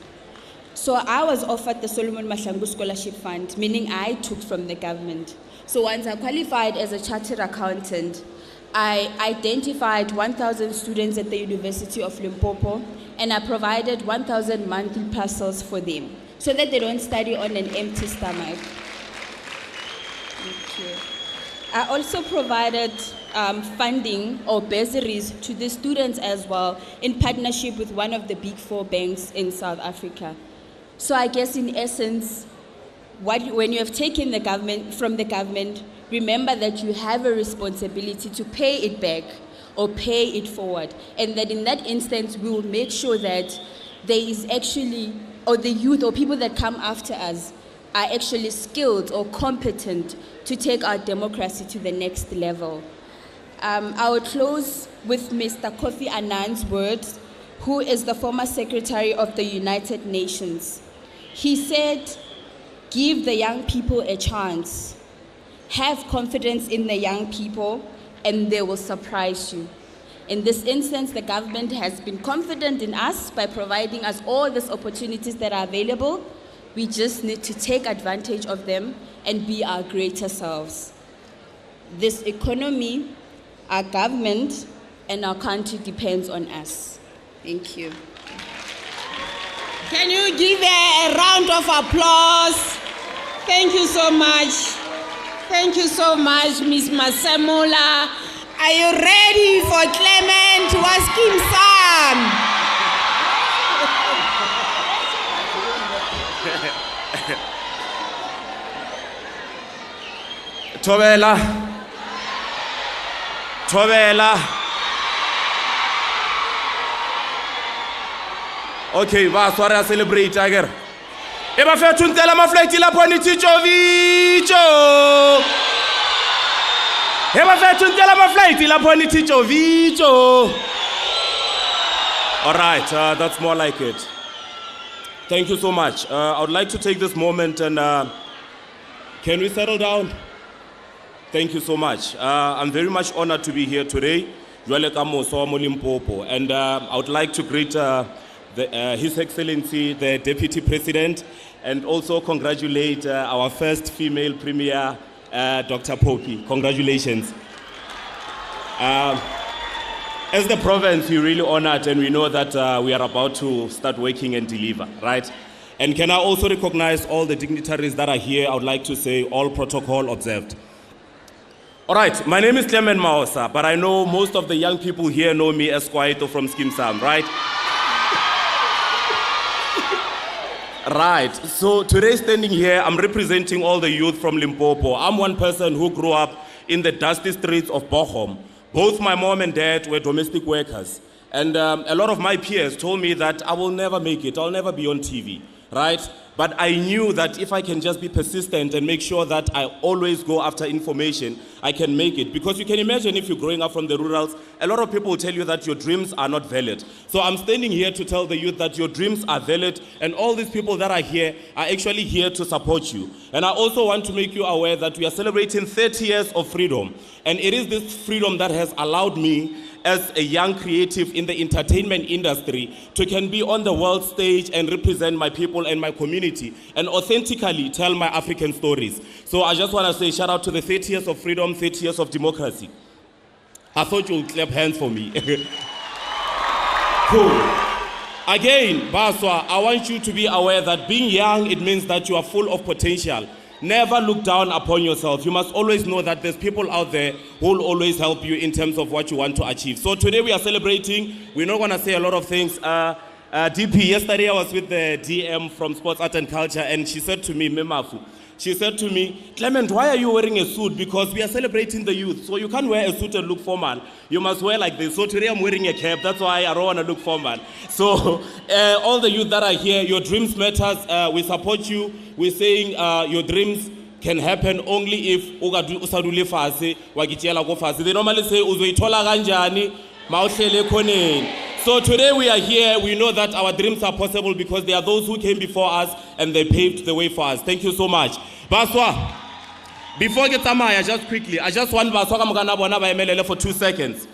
So I was offered the Solomon Mahlangu Scholarship Fund, meaning I took from the government. So once I qualified as a chartered accountant, I identified 1,000 students at the University of Limpopo, and I provided 1,000 monthly parcels for them, so that they don't study on an empty stomach. Thank you. I also provided funding or bursaries to the students as well, in partnership with one of the big 4 banks in South Africa. So I guess in essence, when you have taken the government from the government, remember that you have a responsibility to pay it back or pay it forward. And that in that instance, we will make sure that there is actually, or the youth or people that come after us are actually skilled or competent to take our democracy to the next level. I will close with Mr. Kofi Annan's words, who is the former Secretary of the United Nations. He said, "Give the young people a chance. Have confidence in the young people, and they will surprise you." In this instance, the government has been confident in us by providing us all these opportunities that are available. We just need to take advantage of them and be our greater selves. This economy, our government, and our country depends on us. Thank you. Can you give a round of applause? Thank you so much. Thank you so much, Ms. Masemula. Are you ready for Clement Waskim-Sam? Thobela. Okay, va swara celebrate agere. Eba fe thuntela maflight la phone ticho vicho. Eba fe thuntela maflight la phone ticho vicho. All right, that's more like it. Thank you so much. I would like to take this moment and can we settle down? Thank you so much. I'm very much honored to be here today. And I would like to greet His Excellency, the Deputy President, and also congratulate our first female Premier, Dr. Poki. Congratulations. As the province, we're really honored, and we know that we are about to start working and deliver, right? And can I also recognize all the dignitaries that are here? I would like to say all protocol observed. All right, my name is Clement Maosa, but I know most of the young people here know me as Kwaito from Skim Sam, right? Right, so today standing here, I'm representing all the youth from Limpopo. I'm one person who grew up in the dusty streets of Bochum. Both my mom and dad were domestic workers. And a lot of my peers told me that I will never make it, I'll never be on TV, right? But I knew that if I can just be persistent and make sure that I always go after information, I can make it. Because you can imagine if you're growing up from the rurals, a lot of people will tell you that your dreams are not valid. So I'm standing here to tell the youth that your dreams are valid, and all these people that are here are actually here to support you. And I also want to make you aware that we are celebrating 30 years of freedom. And it is this freedom that has allowed me, as a young creative in the entertainment industry, to can be on the world stage and represent my people and my community and authentically tell my African stories. So I just want to say shout out to the 30 years of freedom, 30 years of democracy. I thought you would clap hands for me. Cool. Again, Baswa, I want you to be aware that being young, it means that you are full of potential. Never look down upon yourself. You must always know that there's people out there who will always help you in terms of what you want to achieve. So today we are celebrating. We're not going to say a lot of things. DP, yesterday I was with the DM from Sports, Art and Culture, and she said to me, Memafu, she said to me, Clement, why are you wearing a suit? Because we are celebrating the youth. So you can't wear a suit and look formal. You must wear like this. So today I'm wearing a cap. That's why I don't want to look formal. So all the youth that are here, your dreams matters. We support you. We're saying your dreams can happen only if usadule fase wagitela go fase. They normally say uzoitola kanjani mawuhlele khoneni. So today we are here. We know that our dreams are possible because there are those who came before us and they paved the way for us. Thank you so much. Baswa, before Getamaya, just quickly, I just want Baswa Kamgana Bona by MLL for 2 seconds.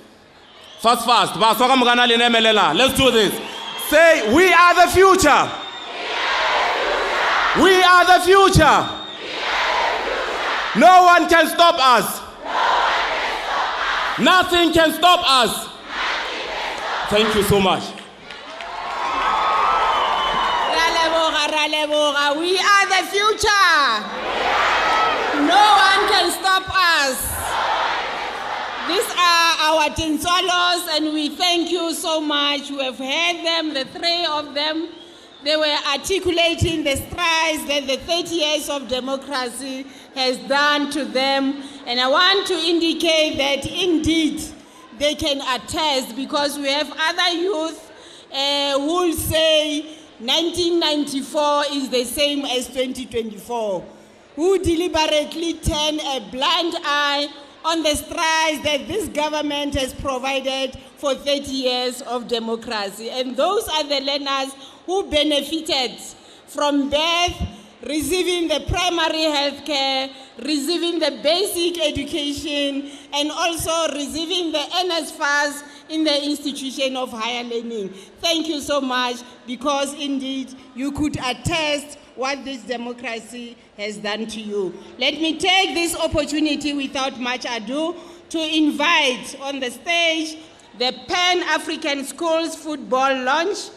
Fast. Baswa Kamgana Linemelela. Let's do this. Say, we are the future. We are the future. No one can stop us. Nothing can stop us. Thank you so much. We are the future. No one can stop us. These are our Tinsolos, and we thank you so much. We have heard them, the three of them. They were articulating the strides that the 30 years of democracy has done to them. And I want to indicate that indeed they can attest, because we have other youth who will say 1994 is the same as 2024, who deliberately turn a blind eye on the strides that this government has provided for 30 years of democracy. And those are the learners who benefited from birth, receiving the primary health care, receiving the basic education, and also receiving the NSFAS in the institution of higher learning. Thank you so much, because indeed you could attest what this democracy has done to you. Let me take this opportunity without much ado to invite on the stage the Pan-African Schools football launch.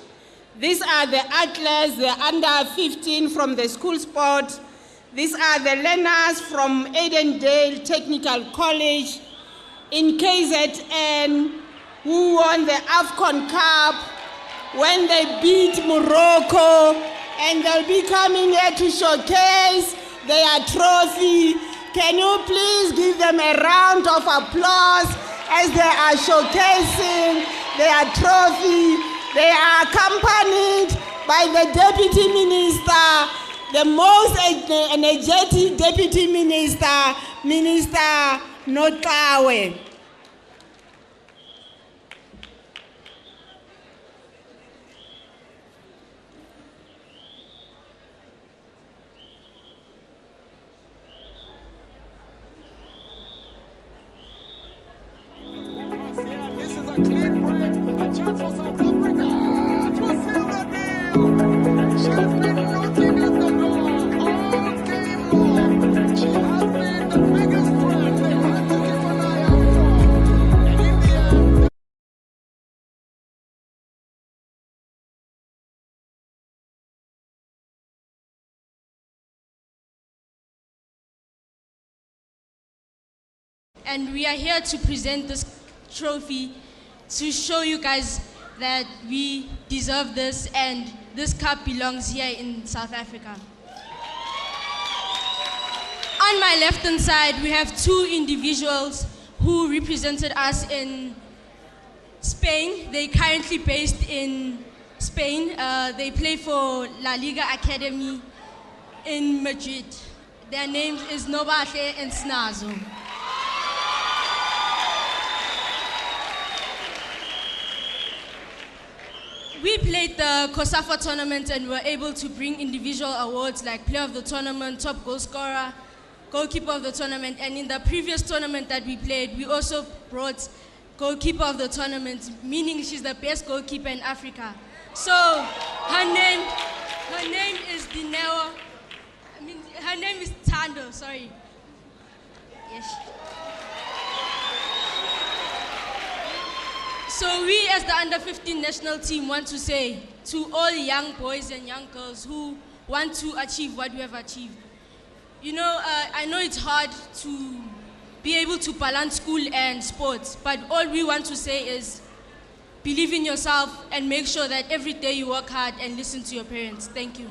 These are the athletes, the under 15 from the school sport. These are the learners from Edendale Technical College in KZN who won the AFCON Cup when they beat Morocco, and they'll be coming here to showcase their trophy. Can you please give them a round of applause as they are showcasing their trophy? They are accompanied by the Deputy Minister, the most energetic Deputy Minister, Minister Notawe. This is a clean break, a chance for South Africa to seal the deal. She has been knocking at the door all game long. She has been the biggest threat they had to keep an eye out for. And in the end, and we are here to present this trophy to show you guys that we deserve this and this cup belongs here in South Africa. On my left hand side, we have two individuals who represented us in Spain. They're currently based in Spain. They play for La Liga Academy in Madrid. Their names is Nobahle and Snazo. We played the COSAFA tournament and were able to bring individual awards like Player of the Tournament, Top Goal Scorer, Goalkeeper of the Tournament, and in the previous tournament that we played, we also brought Goalkeeper of the Tournament, meaning she's the best goalkeeper in Africa. So her name is Dineo, her name is Tando, sorry. Yes. So we as the under 15 national team want to say to all young boys and young girls who want to achieve what we have achieved. You know, I know it's hard to be able to balance school and sports, but all we want to say is believe in yourself and make sure that every day you work hard and listen to your parents. Thank you.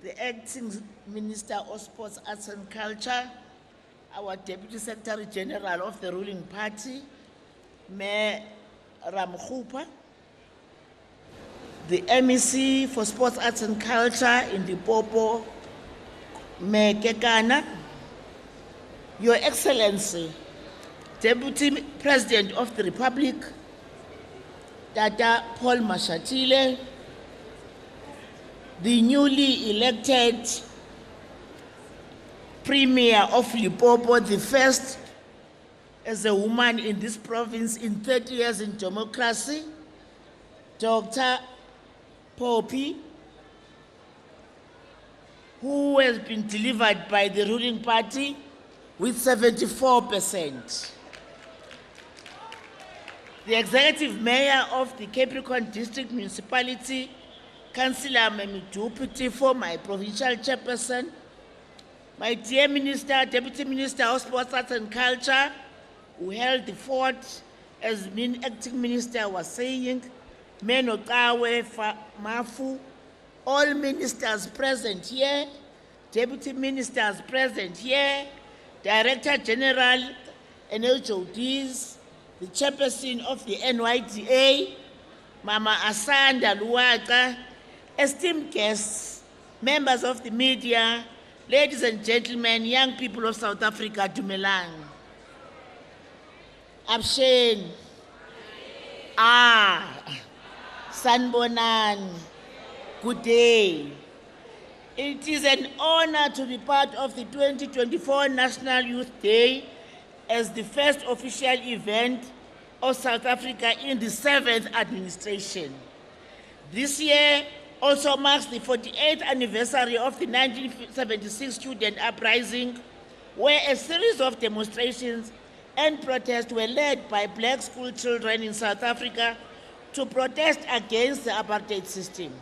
the Acting Minister of Sports, Arts and Culture, our Deputy Secretary General of the ruling party, Mayor Ramkhupa, the MEC for Sports, Arts and Culture in Limpopo, Mayor Kekana, Your Excellency, Deputy President of the Republic, Tata Paul Mashatile, the newly elected Premier of Limpopo, the first as a woman in this province in 30 years in democracy, Dr. Poppy, who has been delivered by the ruling party with 74%. The executive mayor of the Capricorn District Municipality, Councillor Memiduputi, for my provincial chairperson, my dear Minister, Deputy Minister of Sports, Arts and Culture, who held the fort, as acting minister was saying, Menokawe Mafu, all ministers present here, deputy ministers present here, Director General and HODs, the chairperson of the NYDA, Mama Asanda Luaka, esteemed guests, members of the media, ladies and gentlemen, young people of South Africa, Dumelang. Abshen. Sanbonan. Good day. It is an honor to be part of the 2024 National Youth Day as the first official event of South Africa in the 7th administration. This year also marks the 48th anniversary of the 1976 student uprising, where a series of demonstrations and protests were led by black school children in South Africa to protest against the apartheid system.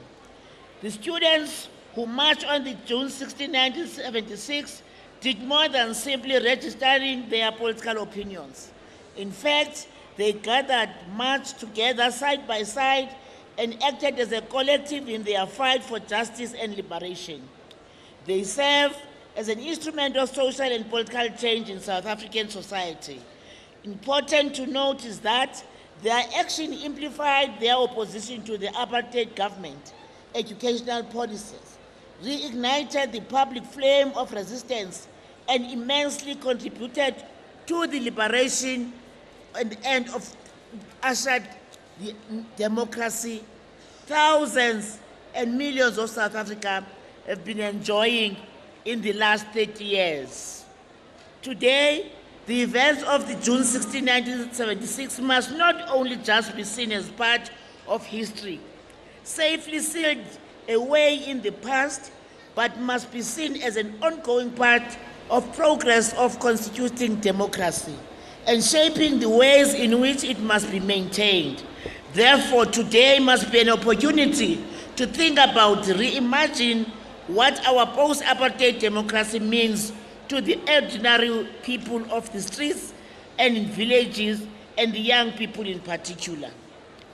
The students who marched on the June 16, 1976 did more than simply registering their political opinions. In fact, they gathered, marched together side by side, and acted as a collective in their fight for justice and liberation. They serve as an instrument of social and political change in South African society. Important to note is that their action amplified their opposition to the apartheid government, educational policies, reignited the public flame of resistance, and immensely contributed to the liberation and end of ushered the democracy thousands and millions of South Africa have been enjoying in the last 30 years. Today, the events of the June 16, 1976 must not only just be seen as part of history, safely sealed away in the past, but must be seen as an ongoing part of progress of constituting democracy and shaping the ways in which it must be maintained. Therefore, today must be an opportunity to think about, reimagine what our post-apartheid democracy means to the ordinary people of the streets and in villages, and the young people in particular.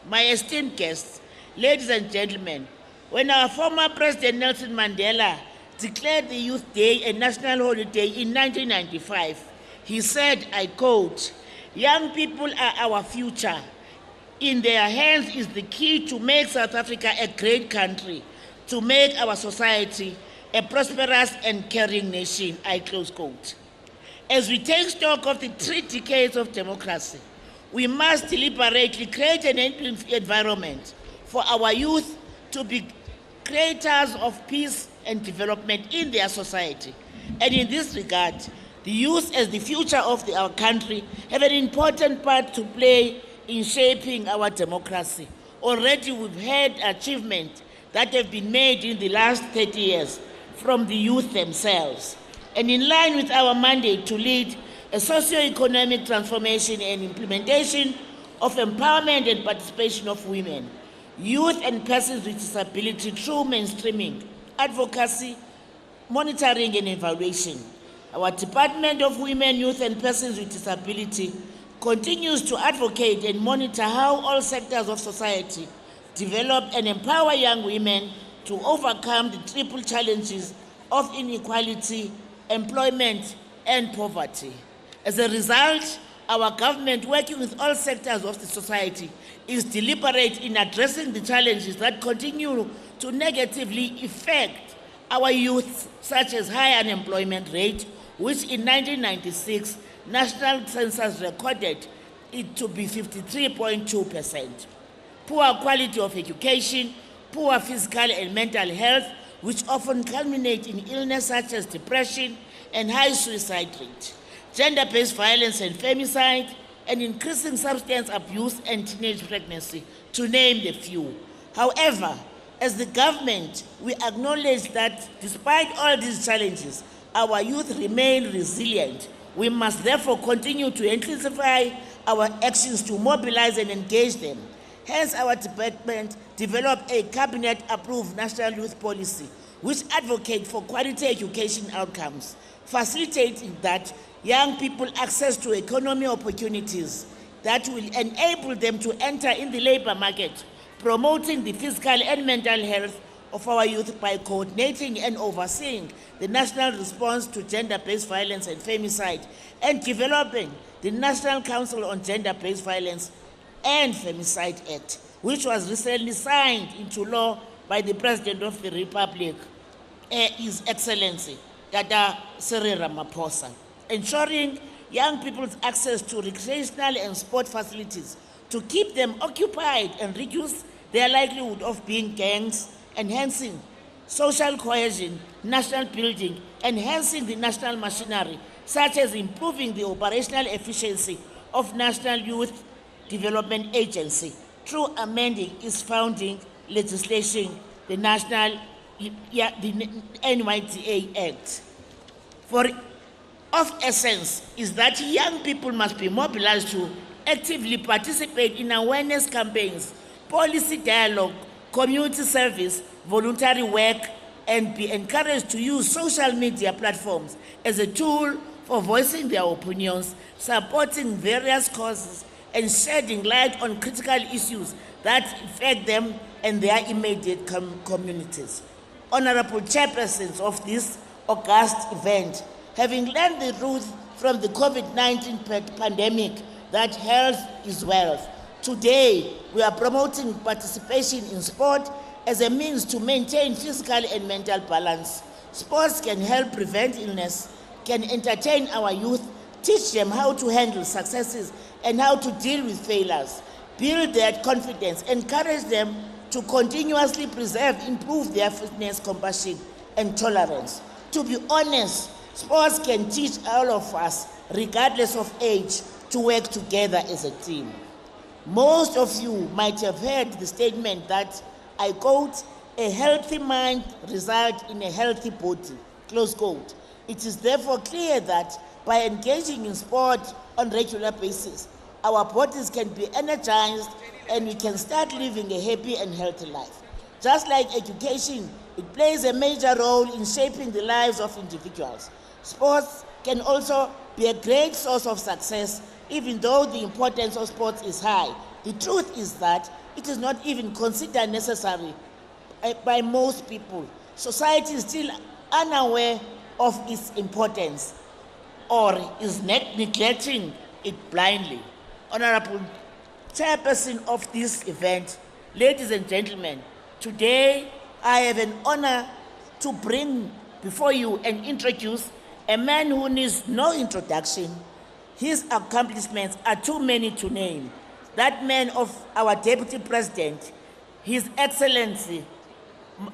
My esteemed guests, ladies and gentlemen, when our former President Nelson Mandela declared the Youth Day a national holiday in 1995, he said, I quote, "Young people are our future. In their hands is the key to make South Africa a great country, to make our society a prosperous and caring nation," I close quote. As we take stock of the 3 decades of democracy, we must deliberately create an environment for our youth to be creators of peace and development in their society. And in this regard, the youth as the future of our country have an important part to play in shaping our democracy. Already we've had achievements that have been made in the last 30 years from the youth themselves. And in line with our mandate to lead a socio-economic transformation and implementation of empowerment and participation of women, youth and persons with disability through mainstreaming, advocacy, monitoring and evaluation, our Department of Women, Youth and Persons with Disability continues to advocate and monitor how all sectors of society develop and empower young women to overcome the triple challenges of inequality, employment, and poverty. As a result, our government, working with all sectors of the society, is deliberate in addressing the challenges that continue to negatively affect our youth, such as high unemployment rate, which in 1996, national census recorded it to be 53.2%. Poor quality of education, poor physical and mental health, which often culminate in illness such as depression and high suicide rate, gender-based violence and femicide, and increasing substance abuse and teenage pregnancy, to name a few. However, as the government, we acknowledge that despite all these challenges, our youth remain resilient. We must therefore continue to intensify our actions to mobilize and engage them. Hence, our department developed a cabinet-approved national youth policy which advocates for quality education outcomes, facilitating that young people access to economic opportunities that will enable them to enter in the labor market, promoting the physical and mental health of our youth by coordinating and overseeing the national response to gender-based violence and femicide, and developing the National Council on Gender-Based Violence and Femicide Act, which was recently signed into law by the President of the Republic, His Excellency, Dada Cyril Ramaphosa, ensuring young people's access to recreational and sport facilities to keep them occupied and reduce their likelihood of being gangs, enhancing social cohesion, national building, enhancing the national machinery, such as improving the operational efficiency of National Youth Development Agency through amending its founding legislation, the NYDA Act. Of essence is that young people must be mobilized to actively participate in awareness campaigns, policy dialogue, community service, voluntary work, and be encouraged to use social media platforms as a tool for voicing their opinions, supporting various causes, and shedding light on critical issues that affect them and their immediate communities. Honorable chairpersons of this august event, having learned the truth from the COVID-19 pandemic that health is wealth, today we are promoting participation in sport as a means to maintain physical and mental balance. Sports can help prevent illness, can entertain our youth, teach them how to handle successes and how to deal with failures, build their confidence, encourage them to continuously preserve, improve their fitness, compassion, and tolerance. To be honest, sports can teach all of us, regardless of age, to work together as a team. Most of you might have heard the statement that, I quote, a healthy mind results in a healthy body, close quote. It is therefore clear that by engaging in sport on a regular basis, our bodies can be energized and we can start living a happy and healthy life. Just like education, it plays a major role in shaping the lives of individuals. Sports can also be a great source of success, even though the importance of sports is high. The truth is that it is not even considered necessary by most people. Society is still unaware of its importance or is neglecting it blindly. Honorable Chairperson of this event, ladies and gentlemen, today I have an honor to bring before you and introduce a man who needs no introduction. His accomplishments are too many to name. That man of our Deputy President, His Excellency,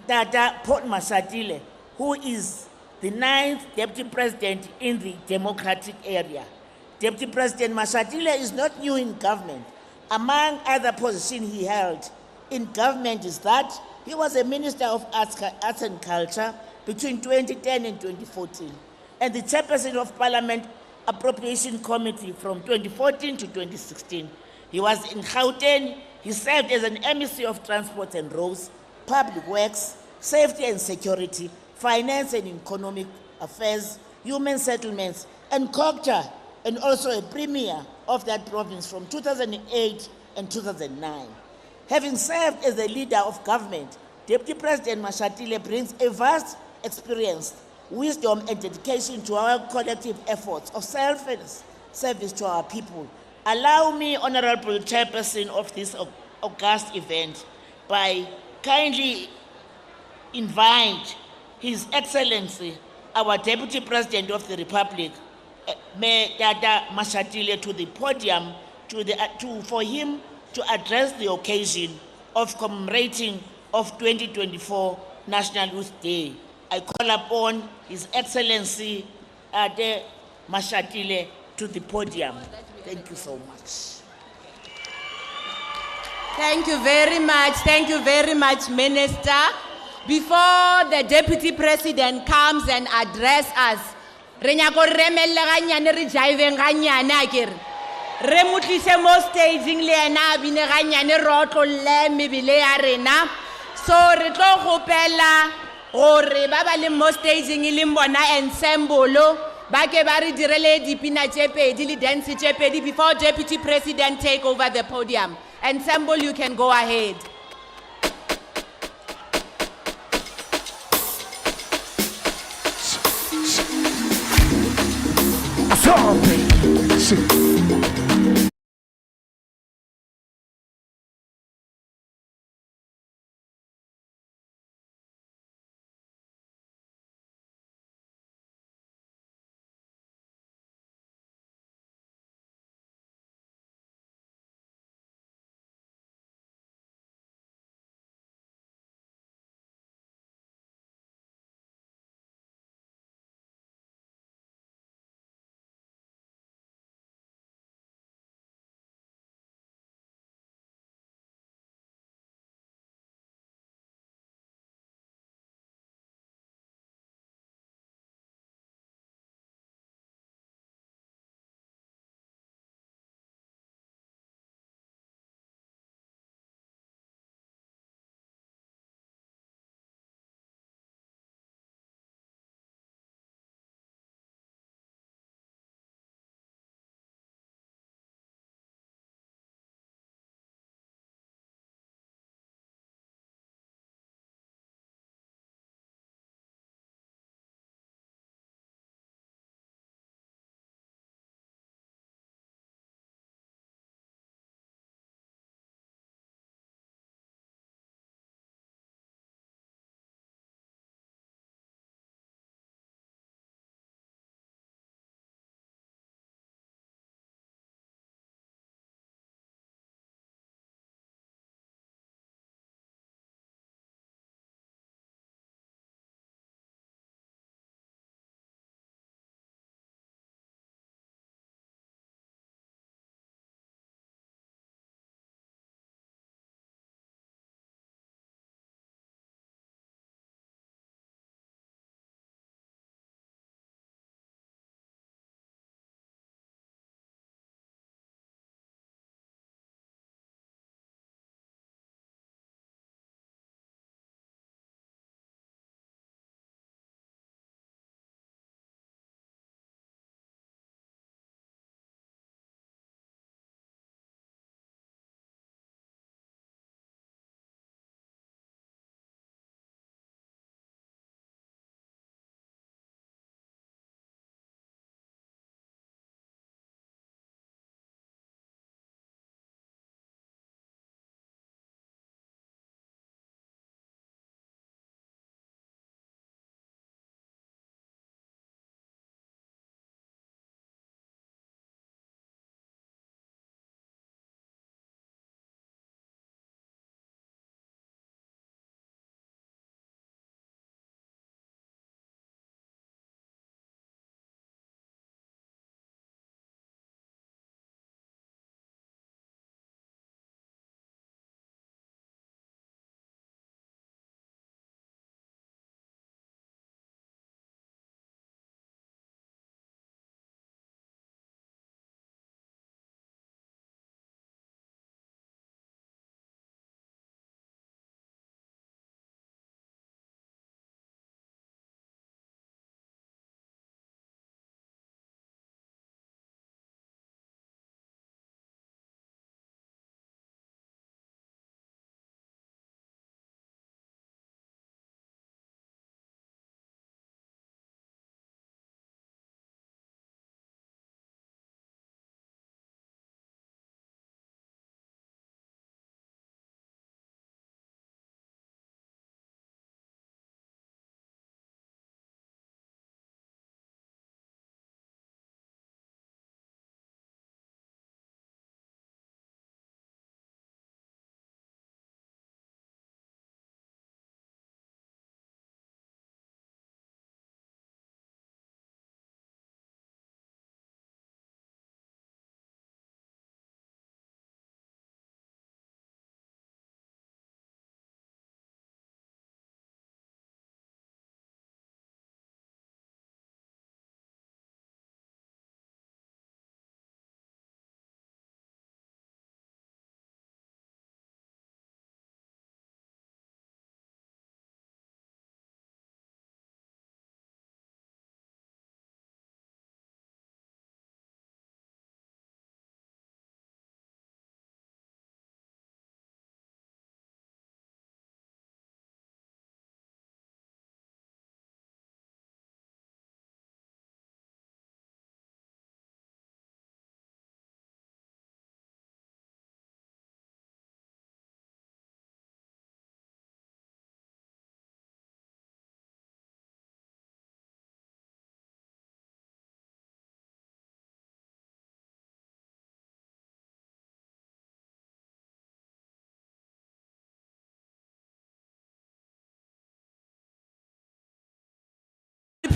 Dada Port Mashatile, who is the 9th Deputy President in the Democratic area. Deputy President Mashatile is not new in government. Among other positions he held in government is that he was a Minister of Arts and Culture between 2010 and 2014, and the Chairperson of Parliament Appropriation Committee from 2014 to 2016. He was in Gauteng. He served as an emissary of Transport and Roads, Public Works, Safety and Security, Finance and Economic Affairs, Human Settlements, and Culture, and also a premier of that province from 2008 and 2009. Having served as a leader of government Deputy President Mashatile brings a vast experience, wisdom, and dedication to our collective efforts of selfless service to our people. Allow me, Honorable Chairperson of this august event, by kindly invite His Excellency, our Deputy President of the Republic, Mayor Dada Mashatile, to the podium for him to address the occasion of commemorating of 2024 National Youth Day. I call upon His Excellency Ade Mashatile to the podium. Thank you so much. Thank you very much, Minister. Before the Deputy President comes and address us, re nyako remelle ganyane re jive ganyane akere. Re mutlise mo staging le ena bine ganyane ro tlolle mebile ya rena. So re tlo gopela gore ba ba le mo staging le mbona ensemble ba ke ba re direle dipina tse pedi le dance tse pedi before Deputy President take over the podium. Ensemble, you can go ahead.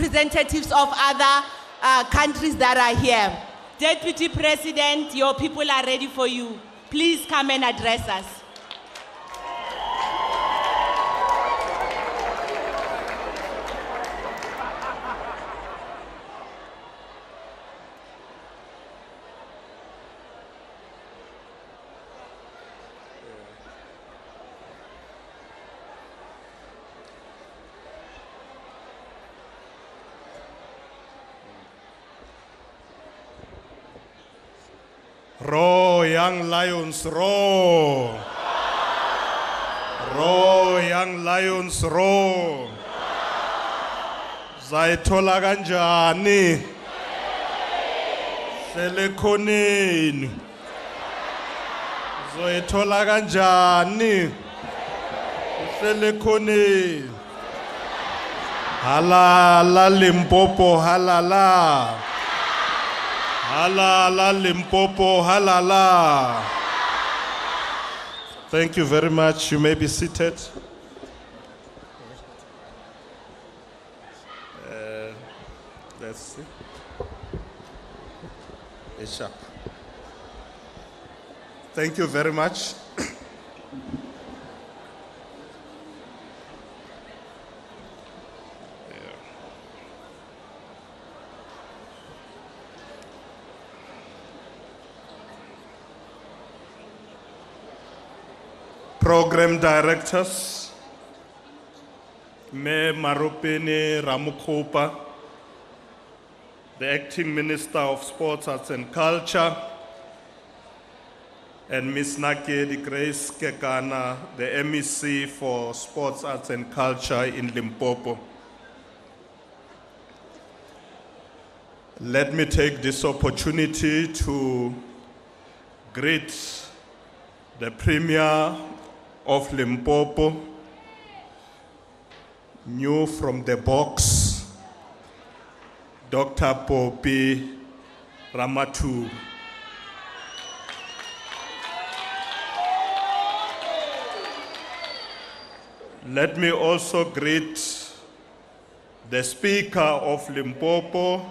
representatives of other countries that are here. Deputy President, your people are ready for you. Please come and address us. Roar, young lions, roar. Roar, young lions, roar. Zayithola kanjani? Selekhoneni. Zoyithola kanjani? Selekhoneni. Halala Limpopo, halala. Halala Limpopo, halala. Thank you very much. You may be seated. Let's see. It's sharp. Thank you very much. Program directors, Me Maropene Ramukhopa, the Acting Minister of Sports, Arts and Culture, and Ms. Nakedi Grace Kekana, the MEC for Sports, Arts and Culture in Limpopo. Let me take this opportunity to greet the Premier of Limpopo, new from the box, Dr. Popi Ramatu. Let me also greet the Speaker of Limpopo,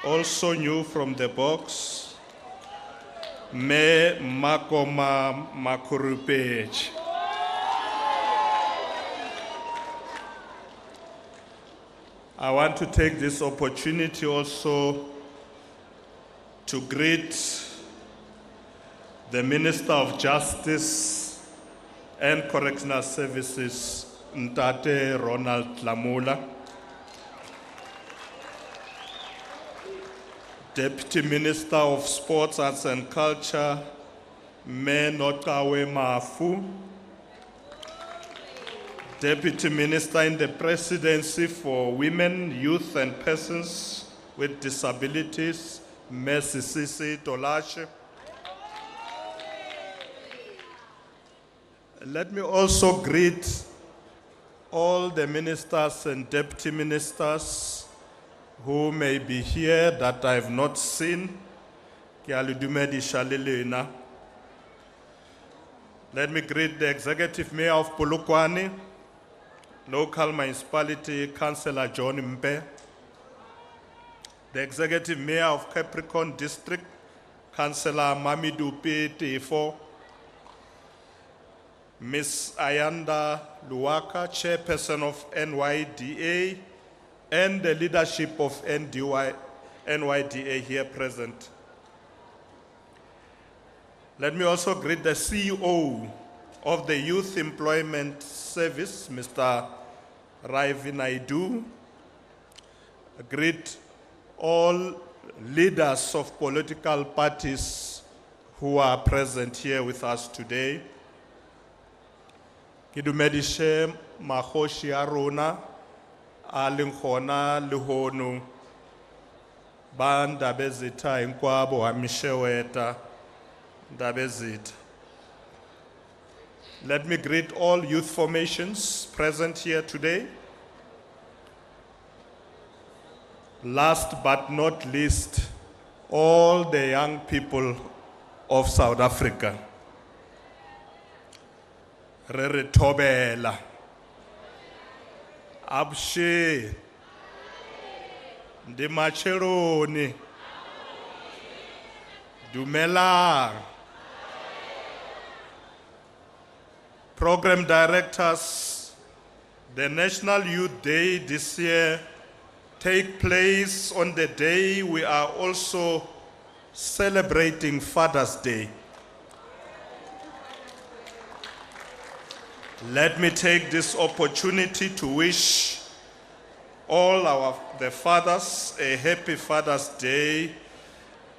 also new from the box, Me Makoma Makurupej. I want to take this opportunity also to greet the Minister of Justice and Correctional Services, Ntate Ronald Lamula, Deputy Minister of Sports, Arts and Culture, Me Notawe Mafu, Deputy Minister in the Presidency for Women, Youth and Persons with Disabilities, Me Sisisi Tolashe. Let me also greet all the ministers and deputy ministers who may be here that I have not seen. Let me greet the Executive Mayor of Polokwane, Local Municipality Councillor John Mpe, the Executive Mayor of Capricorn District, Councillor Mamidou P. Ms. Ayanda Luwaka, Chairperson of NYDA, and the leadership of NYDA here present. Let me also greet the CEO of the Youth Employment Service, Mr. Ravi Naidu. Greet all leaders of political parties who are present here with us today. Kidumedishe Mahoshi Aruna, Alinkona Luhonu, Banda Bezita Inkwabo Amisheweta Dabezit. Let me greet all youth formations present here today. Last but not least, all the young people of South Africa. Rere Tobela, Abshe, Ndi macheroni. Dumelang. Program directors, the National Youth Day this year take place on the day we are also celebrating Father's Day. Let me take this opportunity to wish all the fathers a happy Father's Day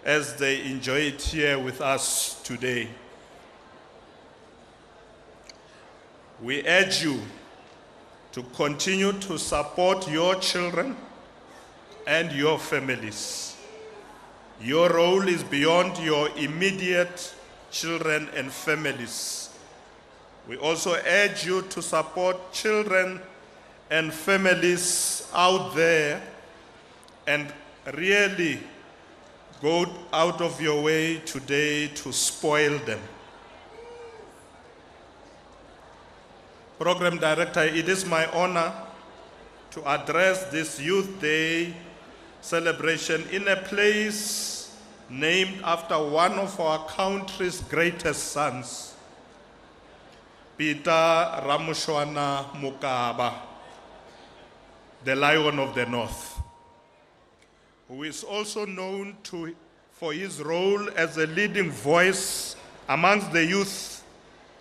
as they enjoy it here with us today. We urge you to continue to support your children and your families. Your role is beyond your immediate children and families. We also urge you to support children and families out there and really go out of your way today to spoil them. Program Director, it is my honor to address this Youth Day celebration in a place named after one of our country's greatest sons, Peter Ramushwana Mokaba, the Lion of the North, who is also known for his role as a leading voice amongst the youth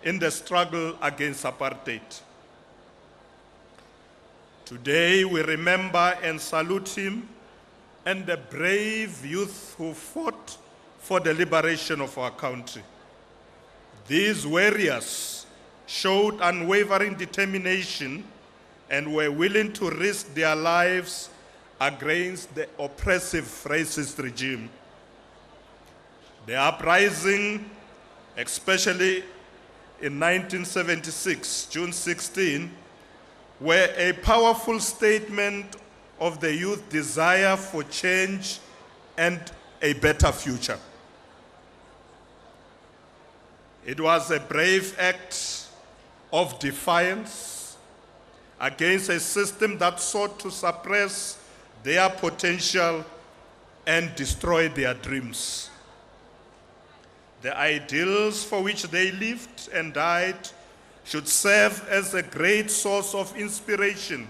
in the struggle against apartheid. Today we remember and salute him and the brave youth who fought for the liberation of our country. These warriors showed unwavering determination and were willing to risk their lives against the oppressive racist regime. The uprising, especially in 1976, June 16, were a powerful statement of the youth's desire for change and a better future. It was a brave act of defiance against a system that sought to suppress their potential and destroy their dreams. The ideals for which they lived and died should serve as a great source of inspiration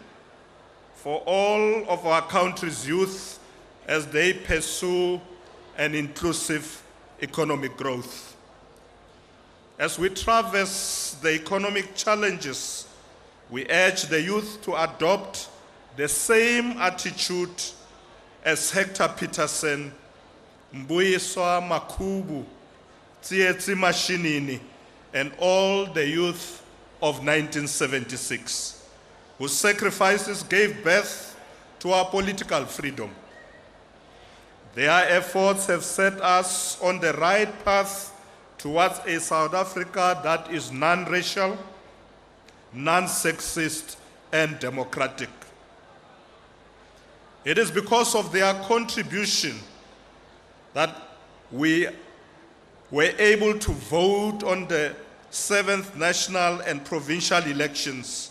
for all of our country's youth as they pursue an inclusive economic growth. As we traverse the economic challenges, we urge the youth to adopt the same attitude as Hector Peterson, Mbuyiswa Makubu, Tsietsi Mashinini, and all the youth of 1976, whose sacrifices gave birth to our political freedom. Their efforts have set us on the right path towards a South Africa that is non-racial, non-sexist, and democratic. It is because of their contribution that we were able to vote on the 7th national and provincial elections,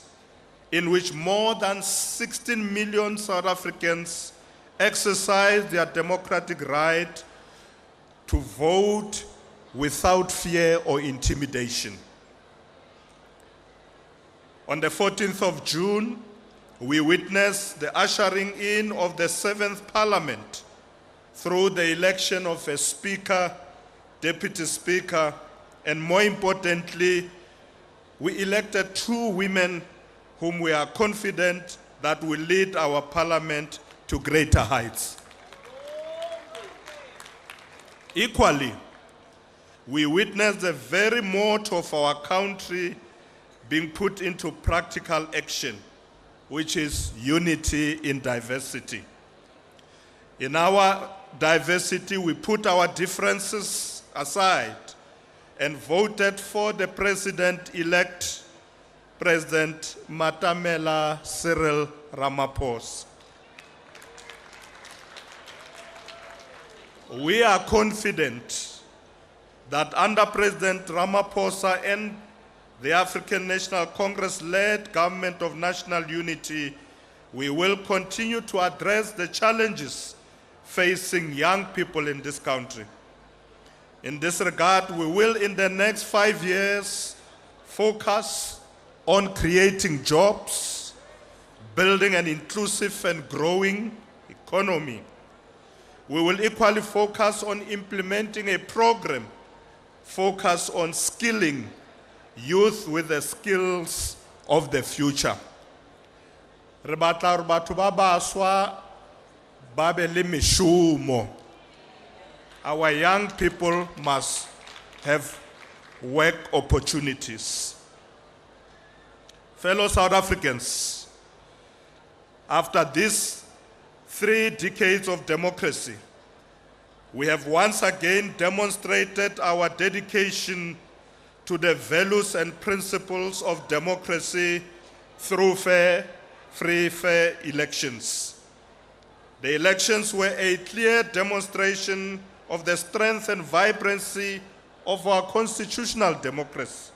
in which more than 16 million South Africans exercised their democratic right to vote without fear or intimidation. On the 14th of June, we witnessed the ushering in of the 7th Parliament through the election of a Speaker, Deputy Speaker, and more importantly, we elected 2 women whom we are confident that will lead our Parliament to greater heights. Equally, we witnessed the very motto of our country being put into practical action, which is unity in diversity. In our diversity, we put our differences aside and voted for the President-elect, President Matamela Cyril Ramaphosa. We are confident that under President Ramaphosa and the African National Congress-led government of national unity, we will continue to address the challenges facing young people in this country. In this regard, we will, in the next 5 years, focus on creating jobs, building an inclusive and growing economy. We will equally focus on implementing a program focused on skilling youth with the skills of the future. Re batla hore batho ba baswa ba be le meshomo. Our young people must have work opportunities. Fellow South Africans, after these 3 decades of democracy, we have once again demonstrated our dedication to the values and principles of democracy through free, fair elections. The elections were a clear demonstration of the strength and vibrancy of our constitutional democracy,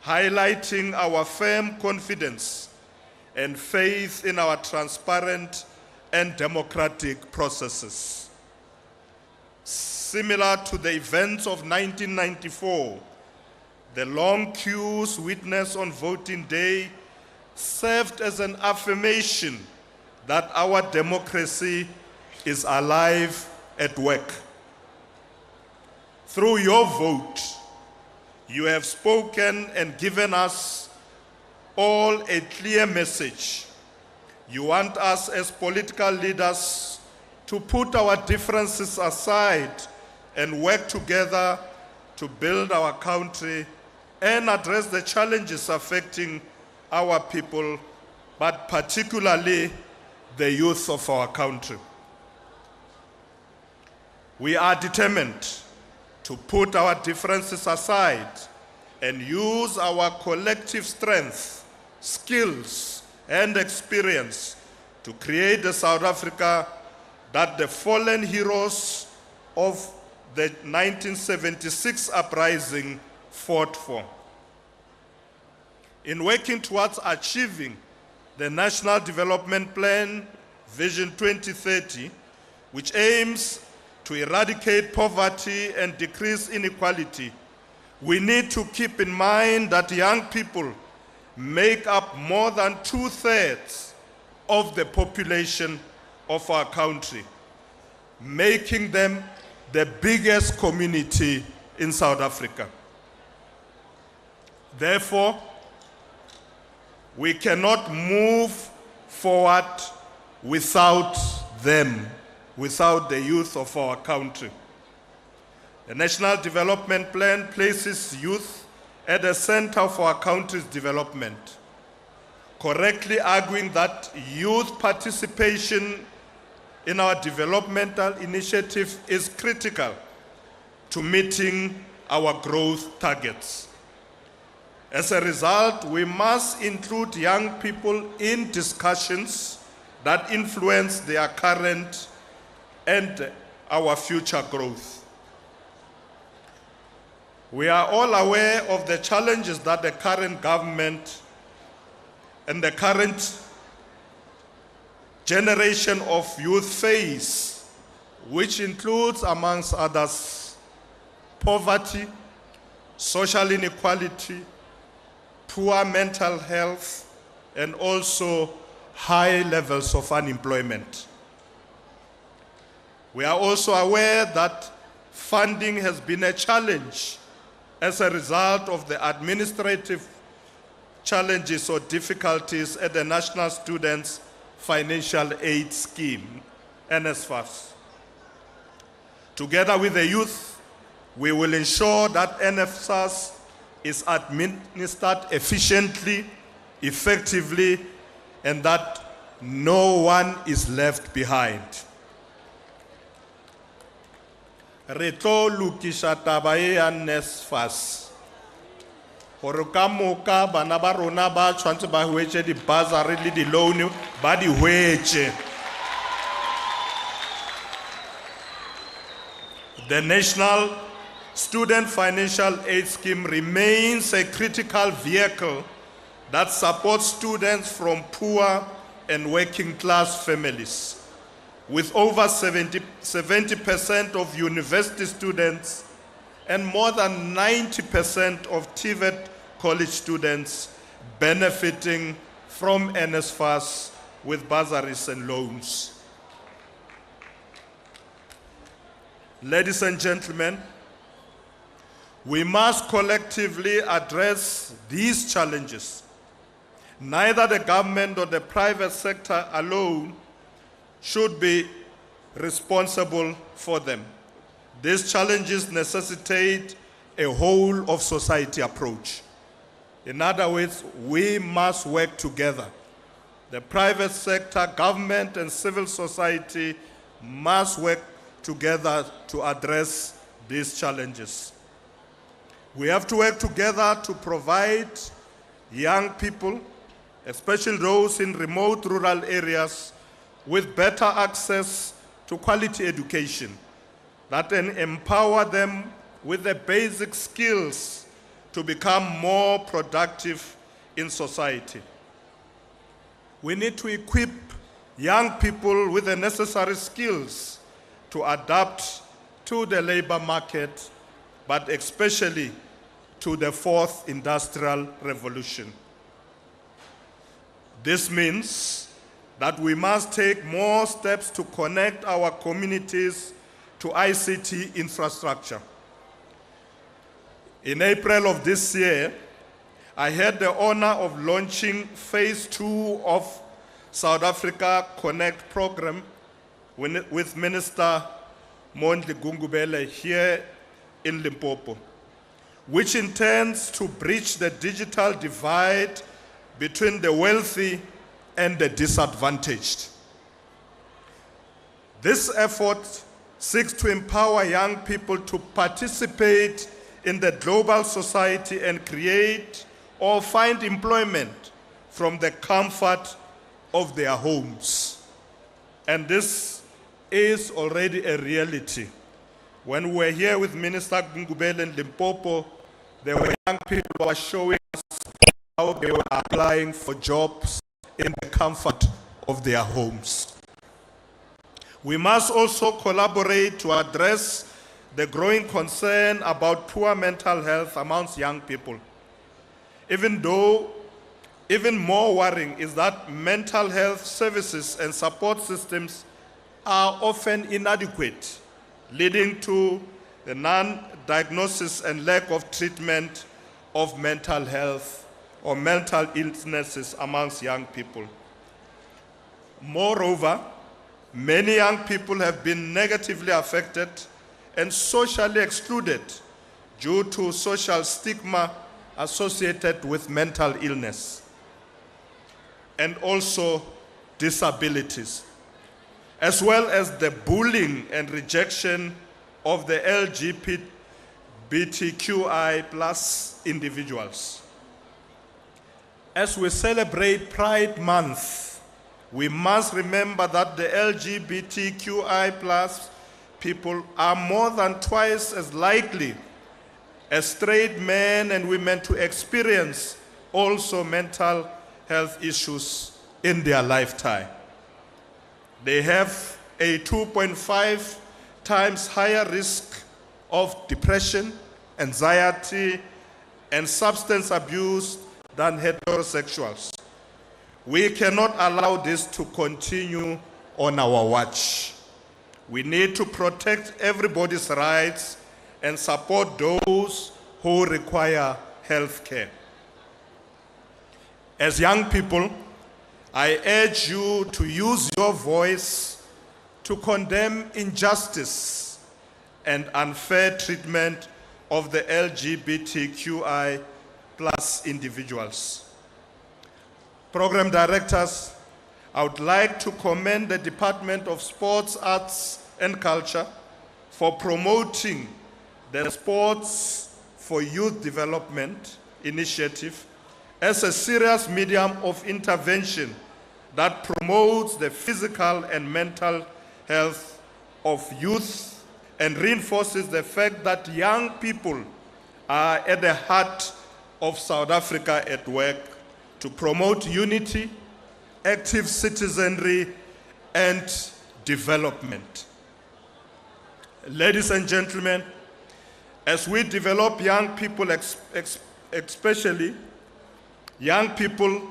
highlighting our firm confidence and faith in our transparent and democratic processes. Similar to the events of 1994, the long queues witnessed on voting day served as an affirmation that our democracy is alive at work. Through your vote, you have spoken and given us all a clear message. You want us as political leaders to put our differences aside and work together to build our country and address the challenges affecting our people, but particularly the youth of our country. We are determined to put our differences aside and use our collective strength, skills, and experience to create a South Africa that the fallen heroes of the 1976 uprising fought for. In working towards achieving the National Development Plan Vision 2030, which aims to eradicate poverty and decrease inequality, we need to keep in mind that young people make up more than 2/3 of the population of our country, making them the biggest community in South Africa. Therefore, we cannot move forward without them, without the youth of our country. The National Development Plan places youth at the center of our country's development, correctly arguing that youth participation in our developmental initiative is critical to meeting our growth targets. As a result, we must include young people in discussions that influence their current and our future growth. We are all aware of the challenges that the current government and the current generation of youth face, which includes, amongst others, poverty, social inequality, poor mental health, and also high levels of unemployment. We are also aware that funding has been a challenge as a result of the administrative challenges or difficulties at the National Students Financial Aid Scheme, NSFAS. Together with the youth, we will ensure that NSFAS is administered efficiently, effectively, and that no one is left behind. Re tlo lokisa taba e ya NSFAS gore ka moka bana ba rona ba tshwantse ba hwetse di-bursary le di-loan ba di hwetse. The National Student Financial Aid Scheme remains a critical vehicle that supports students from poor and working class families, with over 70% of university students and more than 90% of TVET college students benefiting from NSFAS with bursaries and loans. Ladies and gentlemen, we must collectively address these challenges. Neither the government or the private sector alone should be responsible for them. These challenges necessitate a whole of society approach. In other words, we must work together. The private sector, government, and civil society must work together to address these challenges. We have to work together to provide young people, especially those in remote rural areas, with better access to quality education that can empower them with the basic skills to become more productive in society. We need to equip young people with the necessary skills to adapt to the labor market, but especially to the fourth industrial revolution. This means that we must take more steps to connect our communities to ICT infrastructure. In April of this year, I had the honor of launching phase 2 of South Africa Connect program with Minister Mondli Gungubele here in Limpopo, which intends to bridge the digital divide between the wealthy and the disadvantaged. This effort seeks to empower young people to participate in the global society and create or find employment from the comfort of their homes. And this is already a reality. When we were here with Minister Gungubele in Limpopo, there were young people who were showing us how they were applying for jobs in the comfort of their homes. We must also collaborate to address the growing concern about poor mental health amongst young people. Even more worrying is that mental health services and support systems are often inadequate, leading to the non-diagnosis and lack of treatment of mental health or mental illnesses amongst young people. Moreover, many young people have been negatively affected and socially excluded due to social stigma associated with mental illness and also disabilities, as well as the bullying and rejection of the LGBTQI+ individuals. As we celebrate Pride Month, we must remember that the LGBTQI+ people are more than twice as likely as straight men and women to experience also mental health issues in their lifetime. They have a 2.5 times higher risk of depression, anxiety, and substance abuse than heterosexuals. We cannot allow this to continue on our watch. We need to protect everybody's rights and support those who require health care. As young people, I urge you to use your voice to condemn injustice and unfair treatment of the LGBTQI+ individuals. Program directors, I would like to commend the Department of Sports, Arts and Culture for promoting the Sports for Youth Development initiative as a serious medium of intervention that promotes the physical and mental health of youth and reinforces the fact that young people are at the heart of South Africa at work to promote unity, active citizenry, and development. Ladies and gentlemen, as we develop young people, especially young people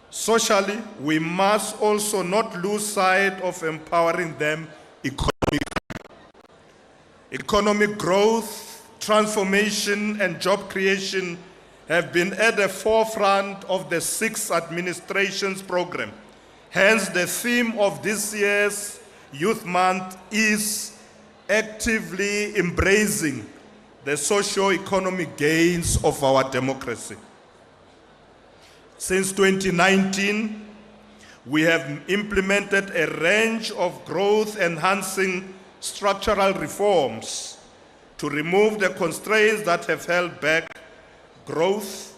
socially, we must also not lose sight of empowering them economically. Economic growth, transformation, and job creation have been at the forefront of the 6th administration's program. Hence, the theme of this year's Youth Month is actively embracing the socio-economic gains of our democracy. Since 2019, we have implemented a range of growth-enhancing structural reforms to remove the constraints that have held back growth,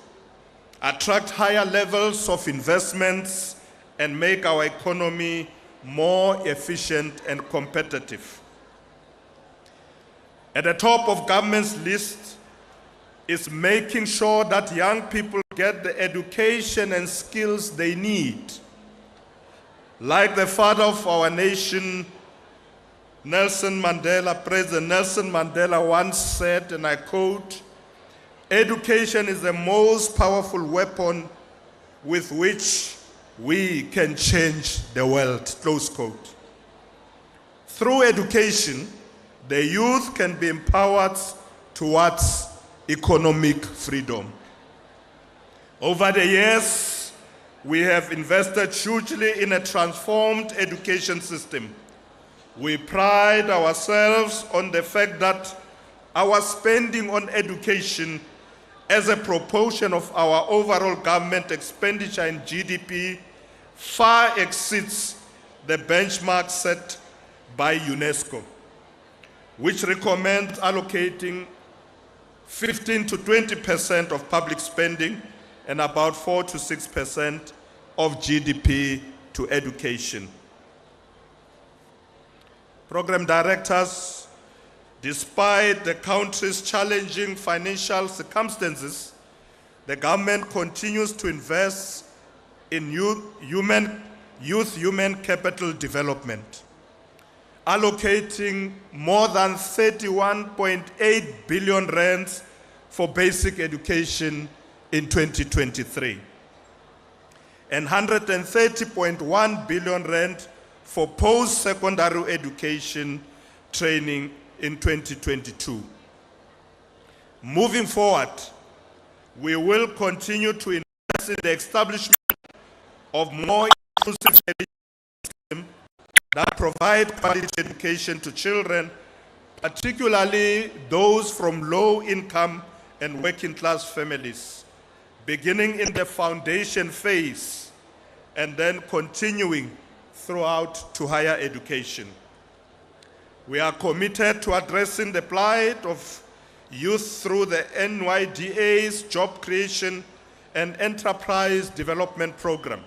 attract higher levels of investments, and make our economy more efficient and competitive. At the top of government's list is making sure that young people get the education and skills they need. Like the father of our nation, President Nelson Mandela once said, and I quote, "Education is the most powerful weapon with which we can change the world," close quote. Through education, the youth can be empowered towards economic freedom. Over the years, we have invested hugely in a transformed education system. We pride ourselves on the fact that our spending on education as a proportion of our overall government expenditure in GDP far exceeds the benchmark set by UNESCO, which recommends allocating 15 to 20% of public spending and about 4 to 6% of GDP to education. Program directors, despite the country's challenging financial circumstances, the government continues to invest in youth human capital development, allocating more than 31.8 billion rands for basic education in 2023 and 130.1 billion rand for post-secondary education training in 2022. Moving forward, we will continue to invest in the establishment of more inclusive education systems that provide quality education to children, particularly those from low-income and working-class families, beginning in the foundation phase and then continuing throughout to higher education. We are committed to addressing the plight of youth through the NYDA's Job Creation and Enterprise Development Program.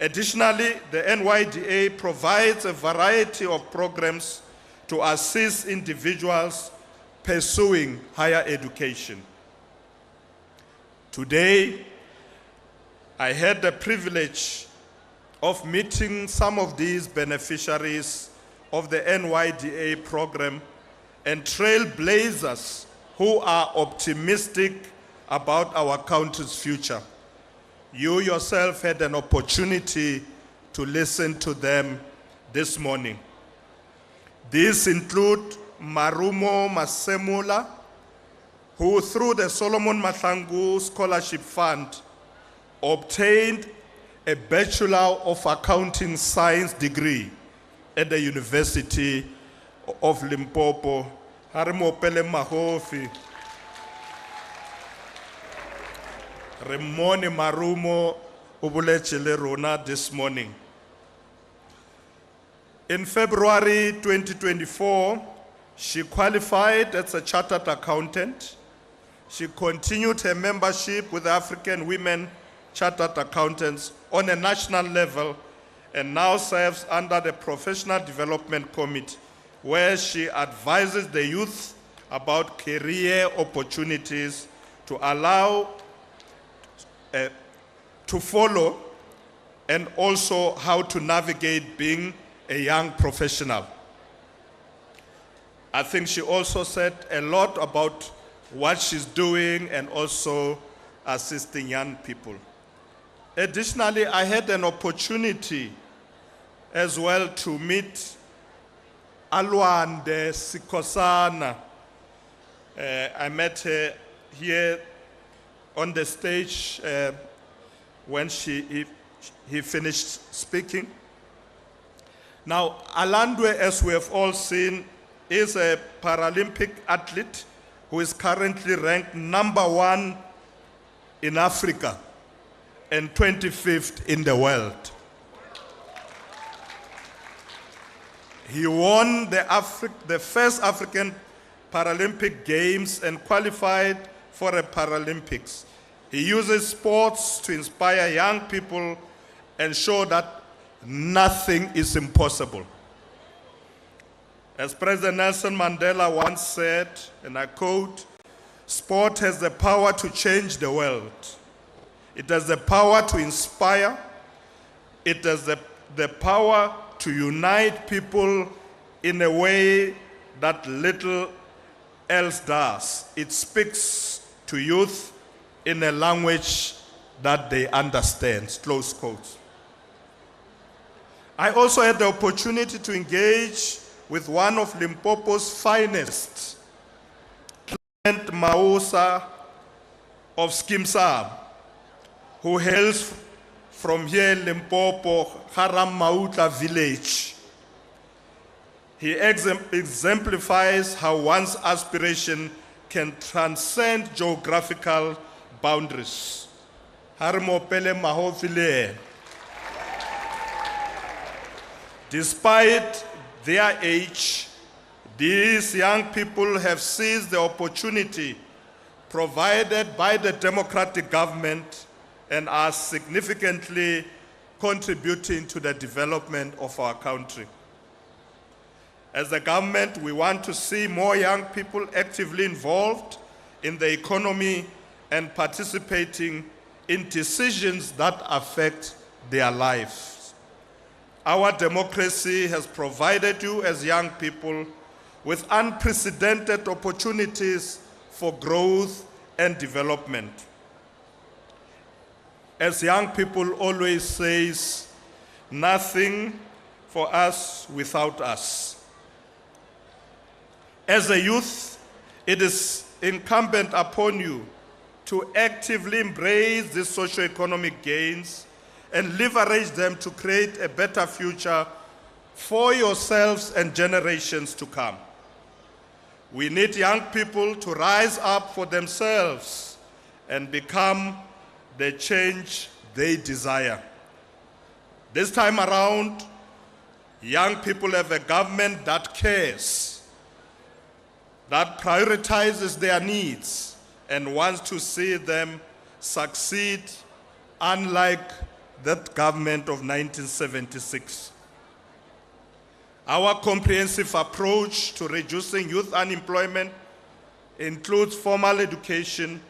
Additionally, the NYDA provides a variety of programs to assist individuals pursuing higher education. Today, I had the privilege of meeting some of these beneficiaries of the NYDA program and trailblazers who are optimistic about our country's future. You yourself had an opportunity to listen to them this morning. These include Marumo Masemula, who through the Solomon Mahlangu Scholarship Fund obtained a Bachelor of Accounting Science degree at the University of Limpopo. Harimopele Mahofi. Remoni Marumo ubulechele rona this morning. In February 2024, she qualified as a chartered accountant. She continued her membership with the African Women Chartered Accountants on a national level and now serves under the Professional Development Committee, where she advises the youth about career opportunities to allow to follow and also how to navigate being a young professional. I think she also said a lot about what she's doing and also assisting young people. Additionally, I had an opportunity as well to meet Alwande Sikosana. I met her here on the stage when he finished speaking. Now, Alandwe, as we have all seen, is a Paralympic athlete who is currently ranked #1 in Africa and 25th in the world. He won the first African Paralympic Games and qualified for a Paralympics. He uses sports to inspire young people and show that nothing is impossible. As President Nelson Mandela once said, and I quote, "Sport has the power to change the world. It has the power to inspire. It has the power to unite people in a way that little else does. It speaks to youth in a language that they understand," close quotes. I also had the opportunity to engage with one of Limpopo's finest, Clement Mausa of Skimsam, who hails from here in Limpopo, Haram Mautla village. He exemplifies how one's aspiration can transcend geographical boundaries. Harmo pele maho vile. Despite their age, these young people have seized the opportunity provided by the democratic government and are significantly contributing to the development of our country. As a government, we want to see more young people actively involved in the economy and participating in decisions that affect their lives. Our democracy has provided you as young people with unprecedented opportunities for growth and development. As young people always say, nothing for us without us. As a youth, it is incumbent upon you to actively embrace these socio-economic gains and leverage them to create a better future for yourselves and generations to come. We need young people to rise up for themselves and become the change they desire. This time around, young people have a government that cares, that prioritizes their needs, and wants to see them succeed, unlike that government of 1976. Our comprehensive approach to reducing youth unemployment includes formal education,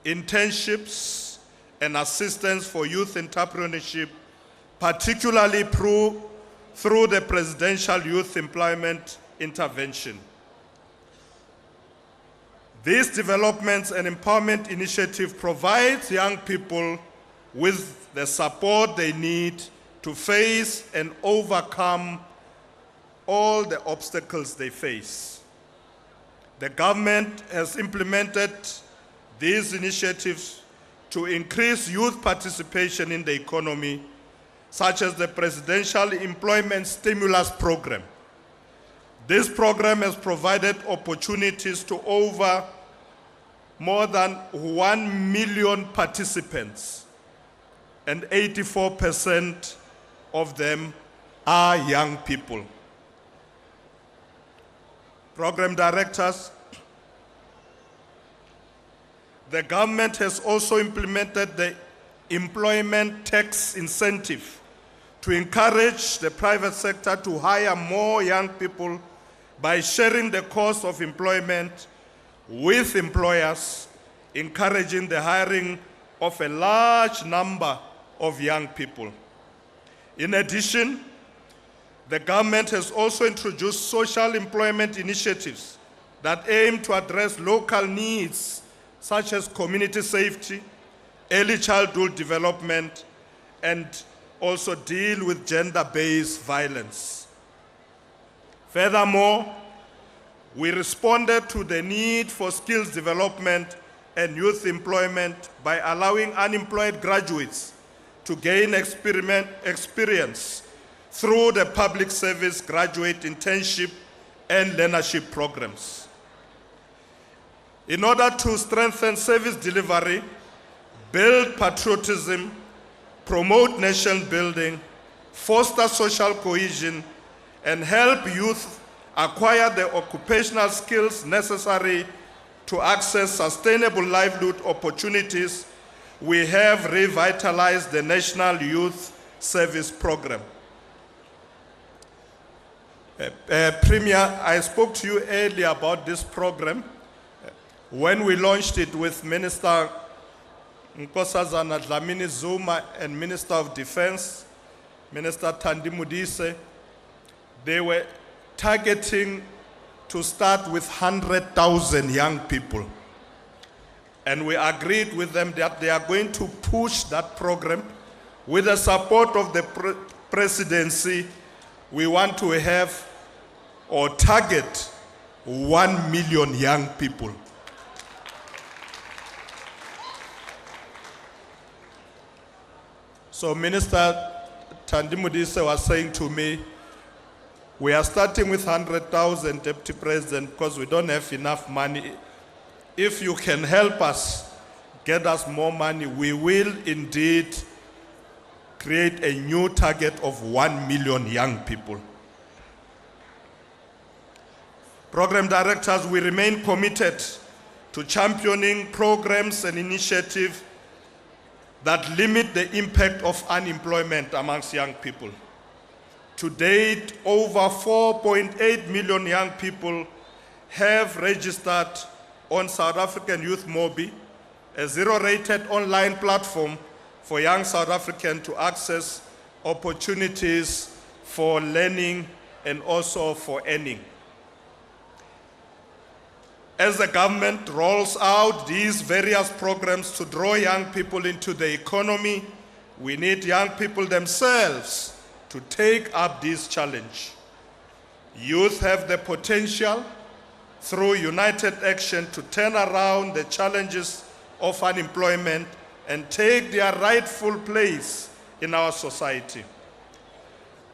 internships, and assistance for youth entrepreneurship, particularly through the Presidential Youth Employment Intervention. These developments and empowerment initiative provides young people with the support they need to face and overcome all the obstacles they face. The government has implemented these initiatives to increase youth participation in the economy, such as the Presidential Employment Stimulus Program. This program has provided opportunities to over more than 1 million participants, and 84% of them are young people. Program directors, the government has also implemented the employment tax incentive to encourage the private sector to hire more young people by sharing the cost of employment with employers, encouraging the hiring of a large number of young people. In addition, the government has also introduced social employment initiatives that aim to address local needs such as community safety, early childhood development, and also deal with gender-based violence. Furthermore, we responded to the need for skills development and youth employment by allowing unemployed graduates to gain experience through the public service graduate internship and learnership programs. In order to strengthen service delivery, build patriotism, promote nation building, foster social cohesion, and help youth acquire the occupational skills necessary to access sustainable livelihood opportunities, we have revitalized the National Youth Service Program. Premier, I spoke to you earlier about this program. When we launched it with Minister Nkosazana Dlamini Zuma and Minister of Defense, Minister Thandi Modise, they were targeting to start with 100,000 young people. And we agreed with them that they are going to push that program. With the support of the presidency, we want to have or target 1 million young people. So Minister Thandi Modise was saying to me, we are starting with 100,000, Deputy President, because we don't have enough money. If you can help us, get us more money, we will indeed create a new target of 1 million young people. Program directors, we remain committed to championing programs and initiatives that limit the impact of unemployment amongst young people. To date, over 4.8 million young people have registered on South African Youth Mobi, a zero-rated online platform for young South Africans to access opportunities for learning and also for earning. As the government rolls out these various programs to draw young people into the economy, we need young people themselves to take up this challenge. Youth have the potential, through united action, to turn around the challenges of unemployment and take their rightful place in our society.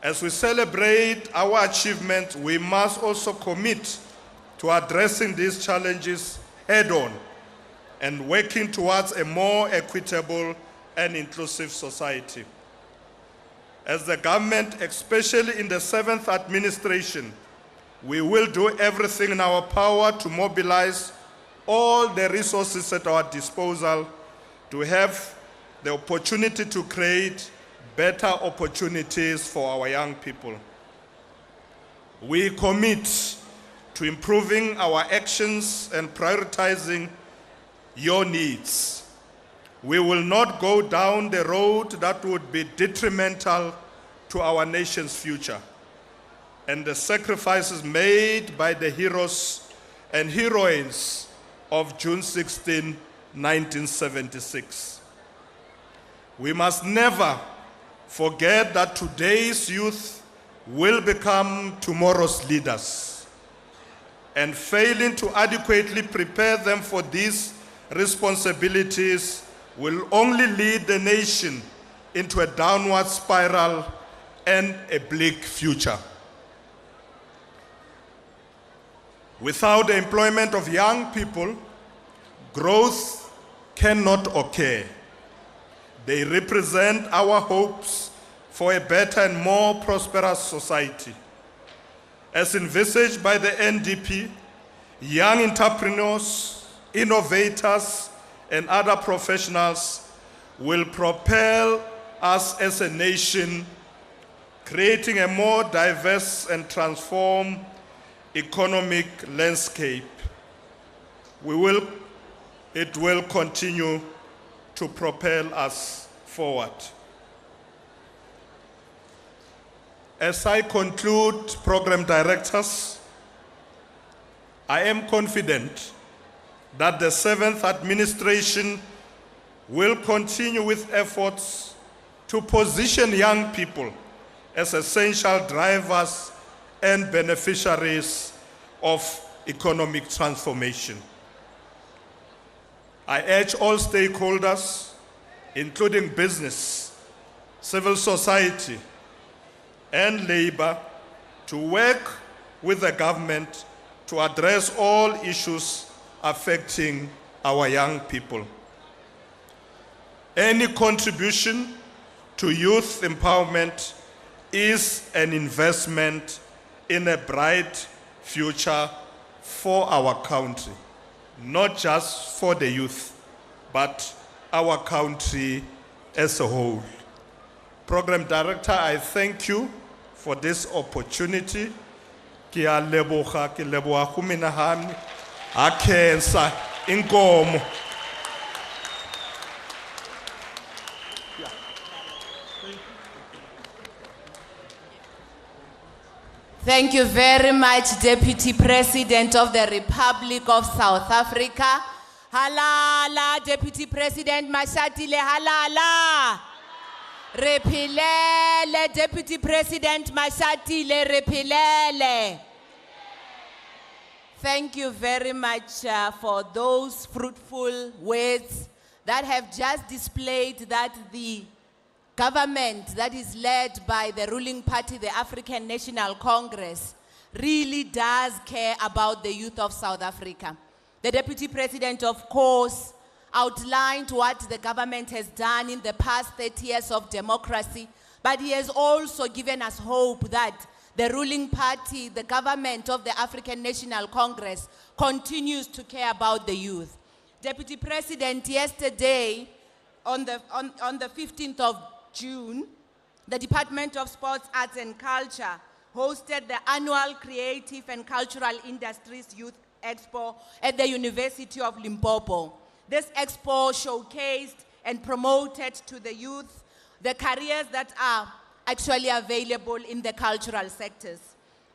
As we celebrate our achievements, we must also commit to addressing these challenges head-on and working towards a more equitable and inclusive society. As the government, especially in the 7th administration, we will do everything in our power to mobilize all the resources at our disposal to have the opportunity to create better opportunities for our young people. We commit to improving our actions and prioritizing your needs. We will not go down the road that would be detrimental to our nation's future and the sacrifices made by the heroes and heroines of June 16, 1976. We must never forget that today's youth will become tomorrow's leaders, and failing to adequately prepare them for these responsibilities will only lead the nation into a downward spiral and a bleak future. Without the employment of young people, growth cannot occur. They represent our hopes for a better and more prosperous society. As envisaged by the NDP, young entrepreneurs, innovators, and other professionals will propel us as a nation, creating a more diverse and transformed economic landscape. It will continue to propel us forward. As I conclude, program directors, I am confident that the 7th administration will continue with efforts to position young people as essential drivers and beneficiaries of economic transformation. I urge all stakeholders, including business, civil society, and labor, to work with the government to address all issues affecting our young people. Any contribution to youth empowerment is an investment in a bright future for our country, not just for the youth, but our country as a whole. Program Director, I thank you for this opportunity. Ki a leboga, ki leboga go menagane, a cancer, inkomo. Thank you very much, Deputy President of the Republic of South Africa. Halala, Deputy President Mashatile, halala. Repilele, Deputy President Mashatile, repilele. Thank you very much for those fruitful words that have just displayed that the government that is led by the ruling party, the African National Congress, really does care about the youth of South Africa. The Deputy President, of course, outlined what the government has done in the past 30 years of democracy, but he has also given us hope that the ruling party, the government of the African National Congress, continues to care about the youth. Deputy President, yesterday, on the 15th of June, the Department of Sports, Arts and Culture hosted the annual Creative and Cultural Industries Youth Expo at the University of Limpopo. This expo showcased and promoted to the youth the careers that are actually available in the cultural sectors.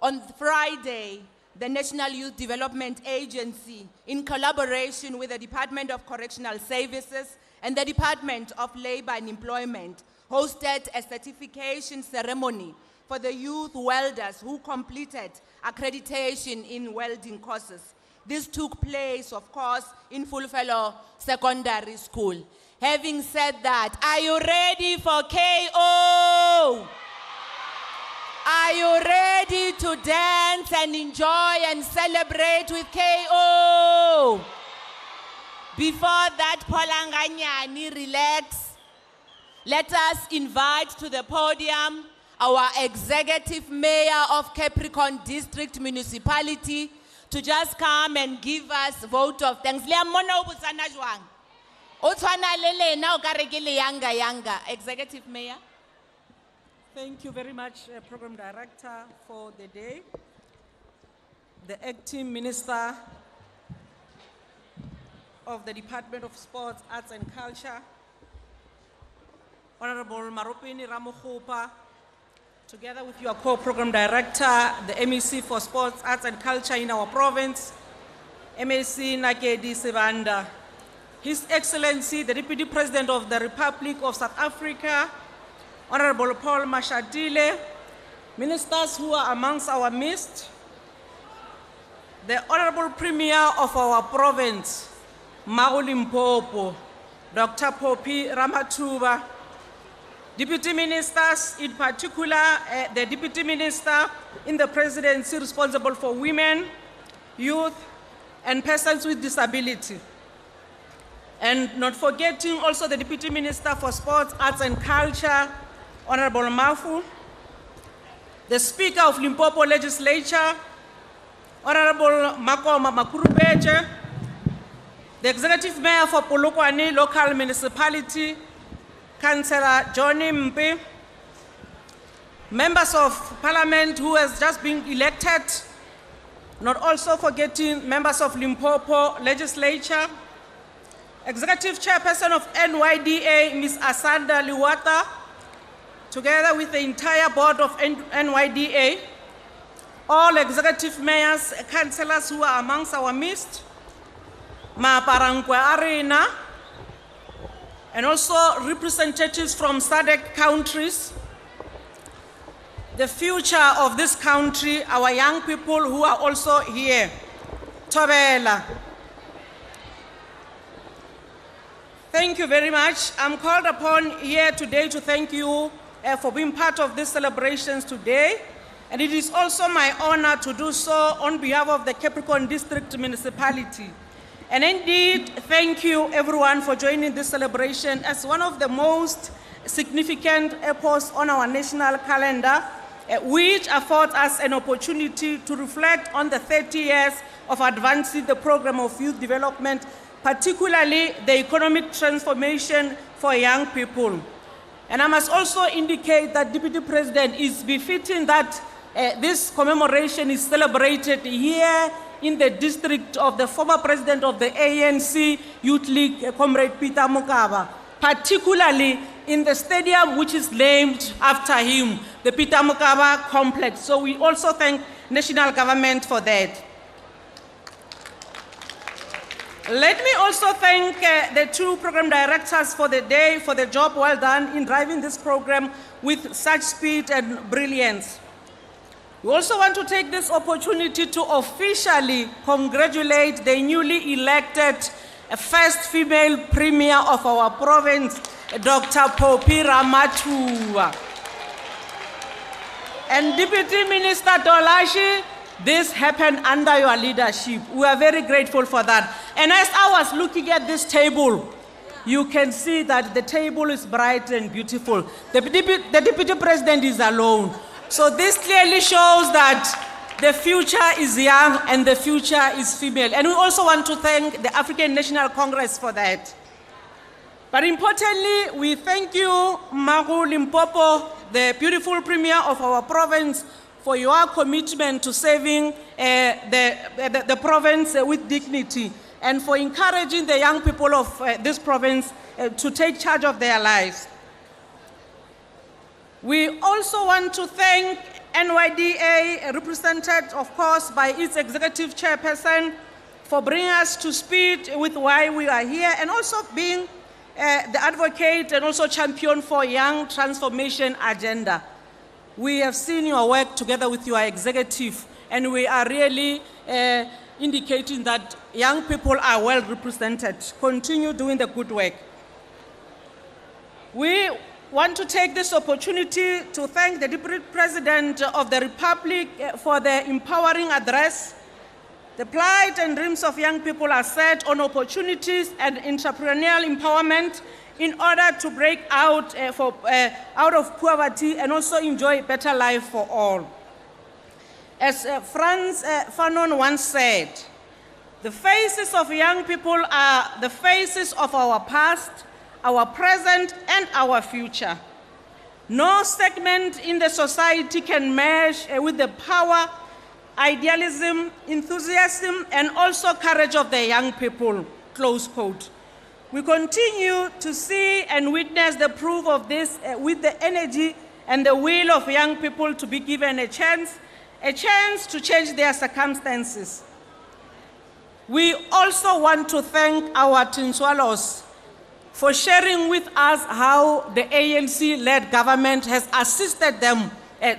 On Friday, the National Youth Development Agency, in collaboration with the Department of Correctional Services and the Department of Labor and Employment, hosted a certification ceremony for the youth welders who completed accreditation in welding courses. This took place, of course, in Fulfelo Secondary School. Having said that, are you ready for KO? Are you ready to dance and enjoy and celebrate with KO? Before that, Polanganyani, relax. Let us invite to the podium our Executive Mayor of Capricorn District Municipality to just come and give us vote of thanks. Executive Mayor. Thank you very much, Program Director, for the day. The Acting Minister of the Department of Sports, Arts and Culture, Honorable Marupini Ramokgopa, together with your co-program director, the MEC for Sports, Arts and Culture in our province, MEC Nakedi Sevanda, His Excellency, the Deputy President of the Republic of South Africa, Honorable Paul Mashatile, ministers who are amongst our midst, the Honorable Premier of our province, Mago Limpopo, Dr. Poppy Ramathuba, Deputy Ministers, in particular, the Deputy Minister in the Presidency responsible for women, youth, and persons with disability. And not forgetting also the Deputy Minister for Sports, Arts and Culture, Honorable Mafu, the Speaker of Limpopo Legislature, Honorable Makoma Makurubeje, the Executive Mayor for Polokwane Local Municipality, Councillor Johnny Mpe, members of Parliament who has just been elected, not also forgetting members of Limpopo Legislature, Executive Chairperson of NYDA, Ms. Asanda Liwata, together with the entire board of NYDA, all executive mayors, councillors who are amongst our midst, Maaparangwe Arena, and also representatives from SADC countries, the future of this country, our young people who are also here. Thobela. Thank you very much. I'm called upon here today to thank you for being part of these celebrations today. And it is also my honor to do so on behalf of the Capricorn District Municipality. And indeed, thank you everyone for joining this celebration as one of the most significant epochs on our national calendar, which affords us an opportunity to reflect on the 30 years of advancing the program of youth development, particularly the economic transformation for young people. And I must also indicate that Deputy President is befitting that this commemoration is celebrated here in the district of the former president of the ANC Youth League, Comrade Peter Mokaba, particularly in the stadium which is named after him, the Peter Mokaba Complex. So we also thank national government for that. Let me also thank the two program directors for the day, for the job well done in driving this program with such speed and brilliance. We also want to take this opportunity to officially congratulate the newly elected first female premier of our province, Dr. Poppy Ramathuwa. And Deputy Minister Dolashi, this happened under your leadership. We are very grateful for that. And as I was looking at this table, you can see that the table is bright and beautiful. The Deputy President is alone. So this clearly shows that the future is young and the future is female. And we also want to thank the African National Congress for that. But importantly, we thank you, Magu Limpopo, the beautiful premier of our province, for your commitment to serving the province with dignity and for encouraging the young people of this province to take charge of their lives. We also want to thank NYDA, represented, of course, by its executive chairperson, for bringing us to speed with why we are here, and also being the advocate and also champion for young transformation agenda. We have seen your work together with your executive, and we are really indicating that young people are well represented. Continue doing the good work. We want to take this opportunity to thank the Deputy President of the Republic for the empowering address. The plight and dreams of young people are set on opportunities and entrepreneurial empowerment in order to break out of poverty and also enjoy a better life for all. As Frantz Fanon once said, the faces of young people are the faces of our past, our present, and our future. No segment in the society can match with the power, idealism, enthusiasm, and also courage of the young people, close quote. We continue to see and witness the proof of this with the energy and the will of young people to be given a chance to change their circumstances. We also want to thank our Tinswalos for sharing with us how the ANC-led government has assisted them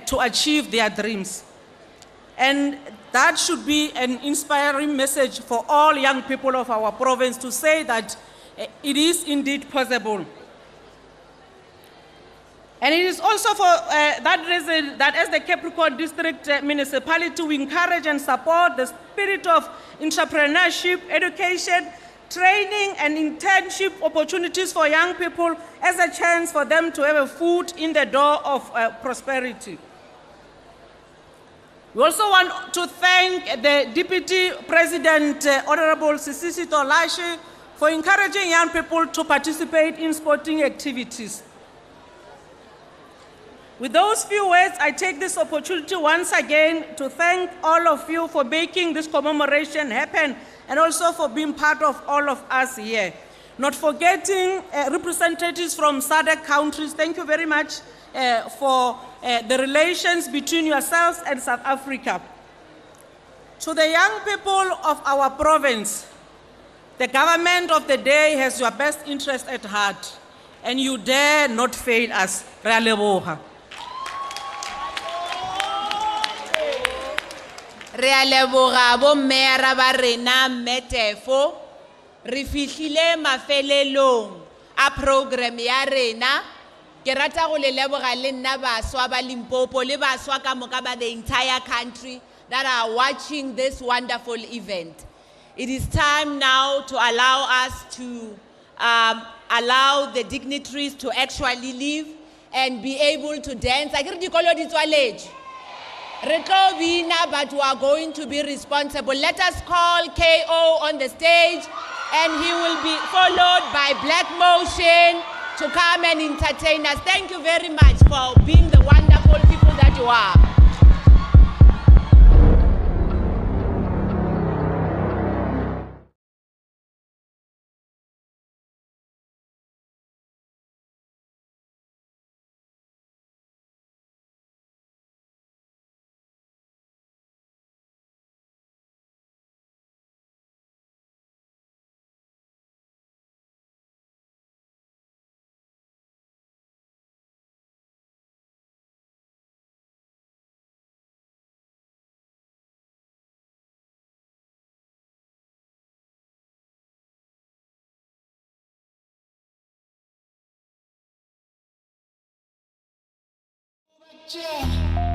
to achieve their dreams. And that should be an inspiring message for all young people of our province to say that it is indeed possible. And it is also for that reason that as the Capricorn District Municipality, we encourage and support the spirit of entrepreneurship, education, training and internship opportunities for young people as a chance for them to have a foot in the door of prosperity. We also want to thank the Deputy President, Honorable Sisisi Tolashi, for encouraging young people to participate in sporting activities. With those few words, I take this opportunity once again to thank all of you for making this commemoration happen and also for being part of all of us here. Not forgetting representatives from SADC countries, thank you very much for the relations between yourselves and South Africa. To the young people of our province, the government of the day has your best interest at heart, and you dare not fail us. Re a leboga. Re a leboga bommea ba rena Metefo. Re fihlile mafelelong a program ya rena. Ke rata go le leboga le nna baswa ba Limpopo le baswa ka moka ba the entire country that are watching this wonderful event. It is time now to allow us to allow the dignitaries to actually leave and be able to dance. I but we are going to be responsible. Let us call KO on the stage, and he will be followed by Black Motion to come and entertain us. Thank you very much for being the wonderful people that you are. Yeah.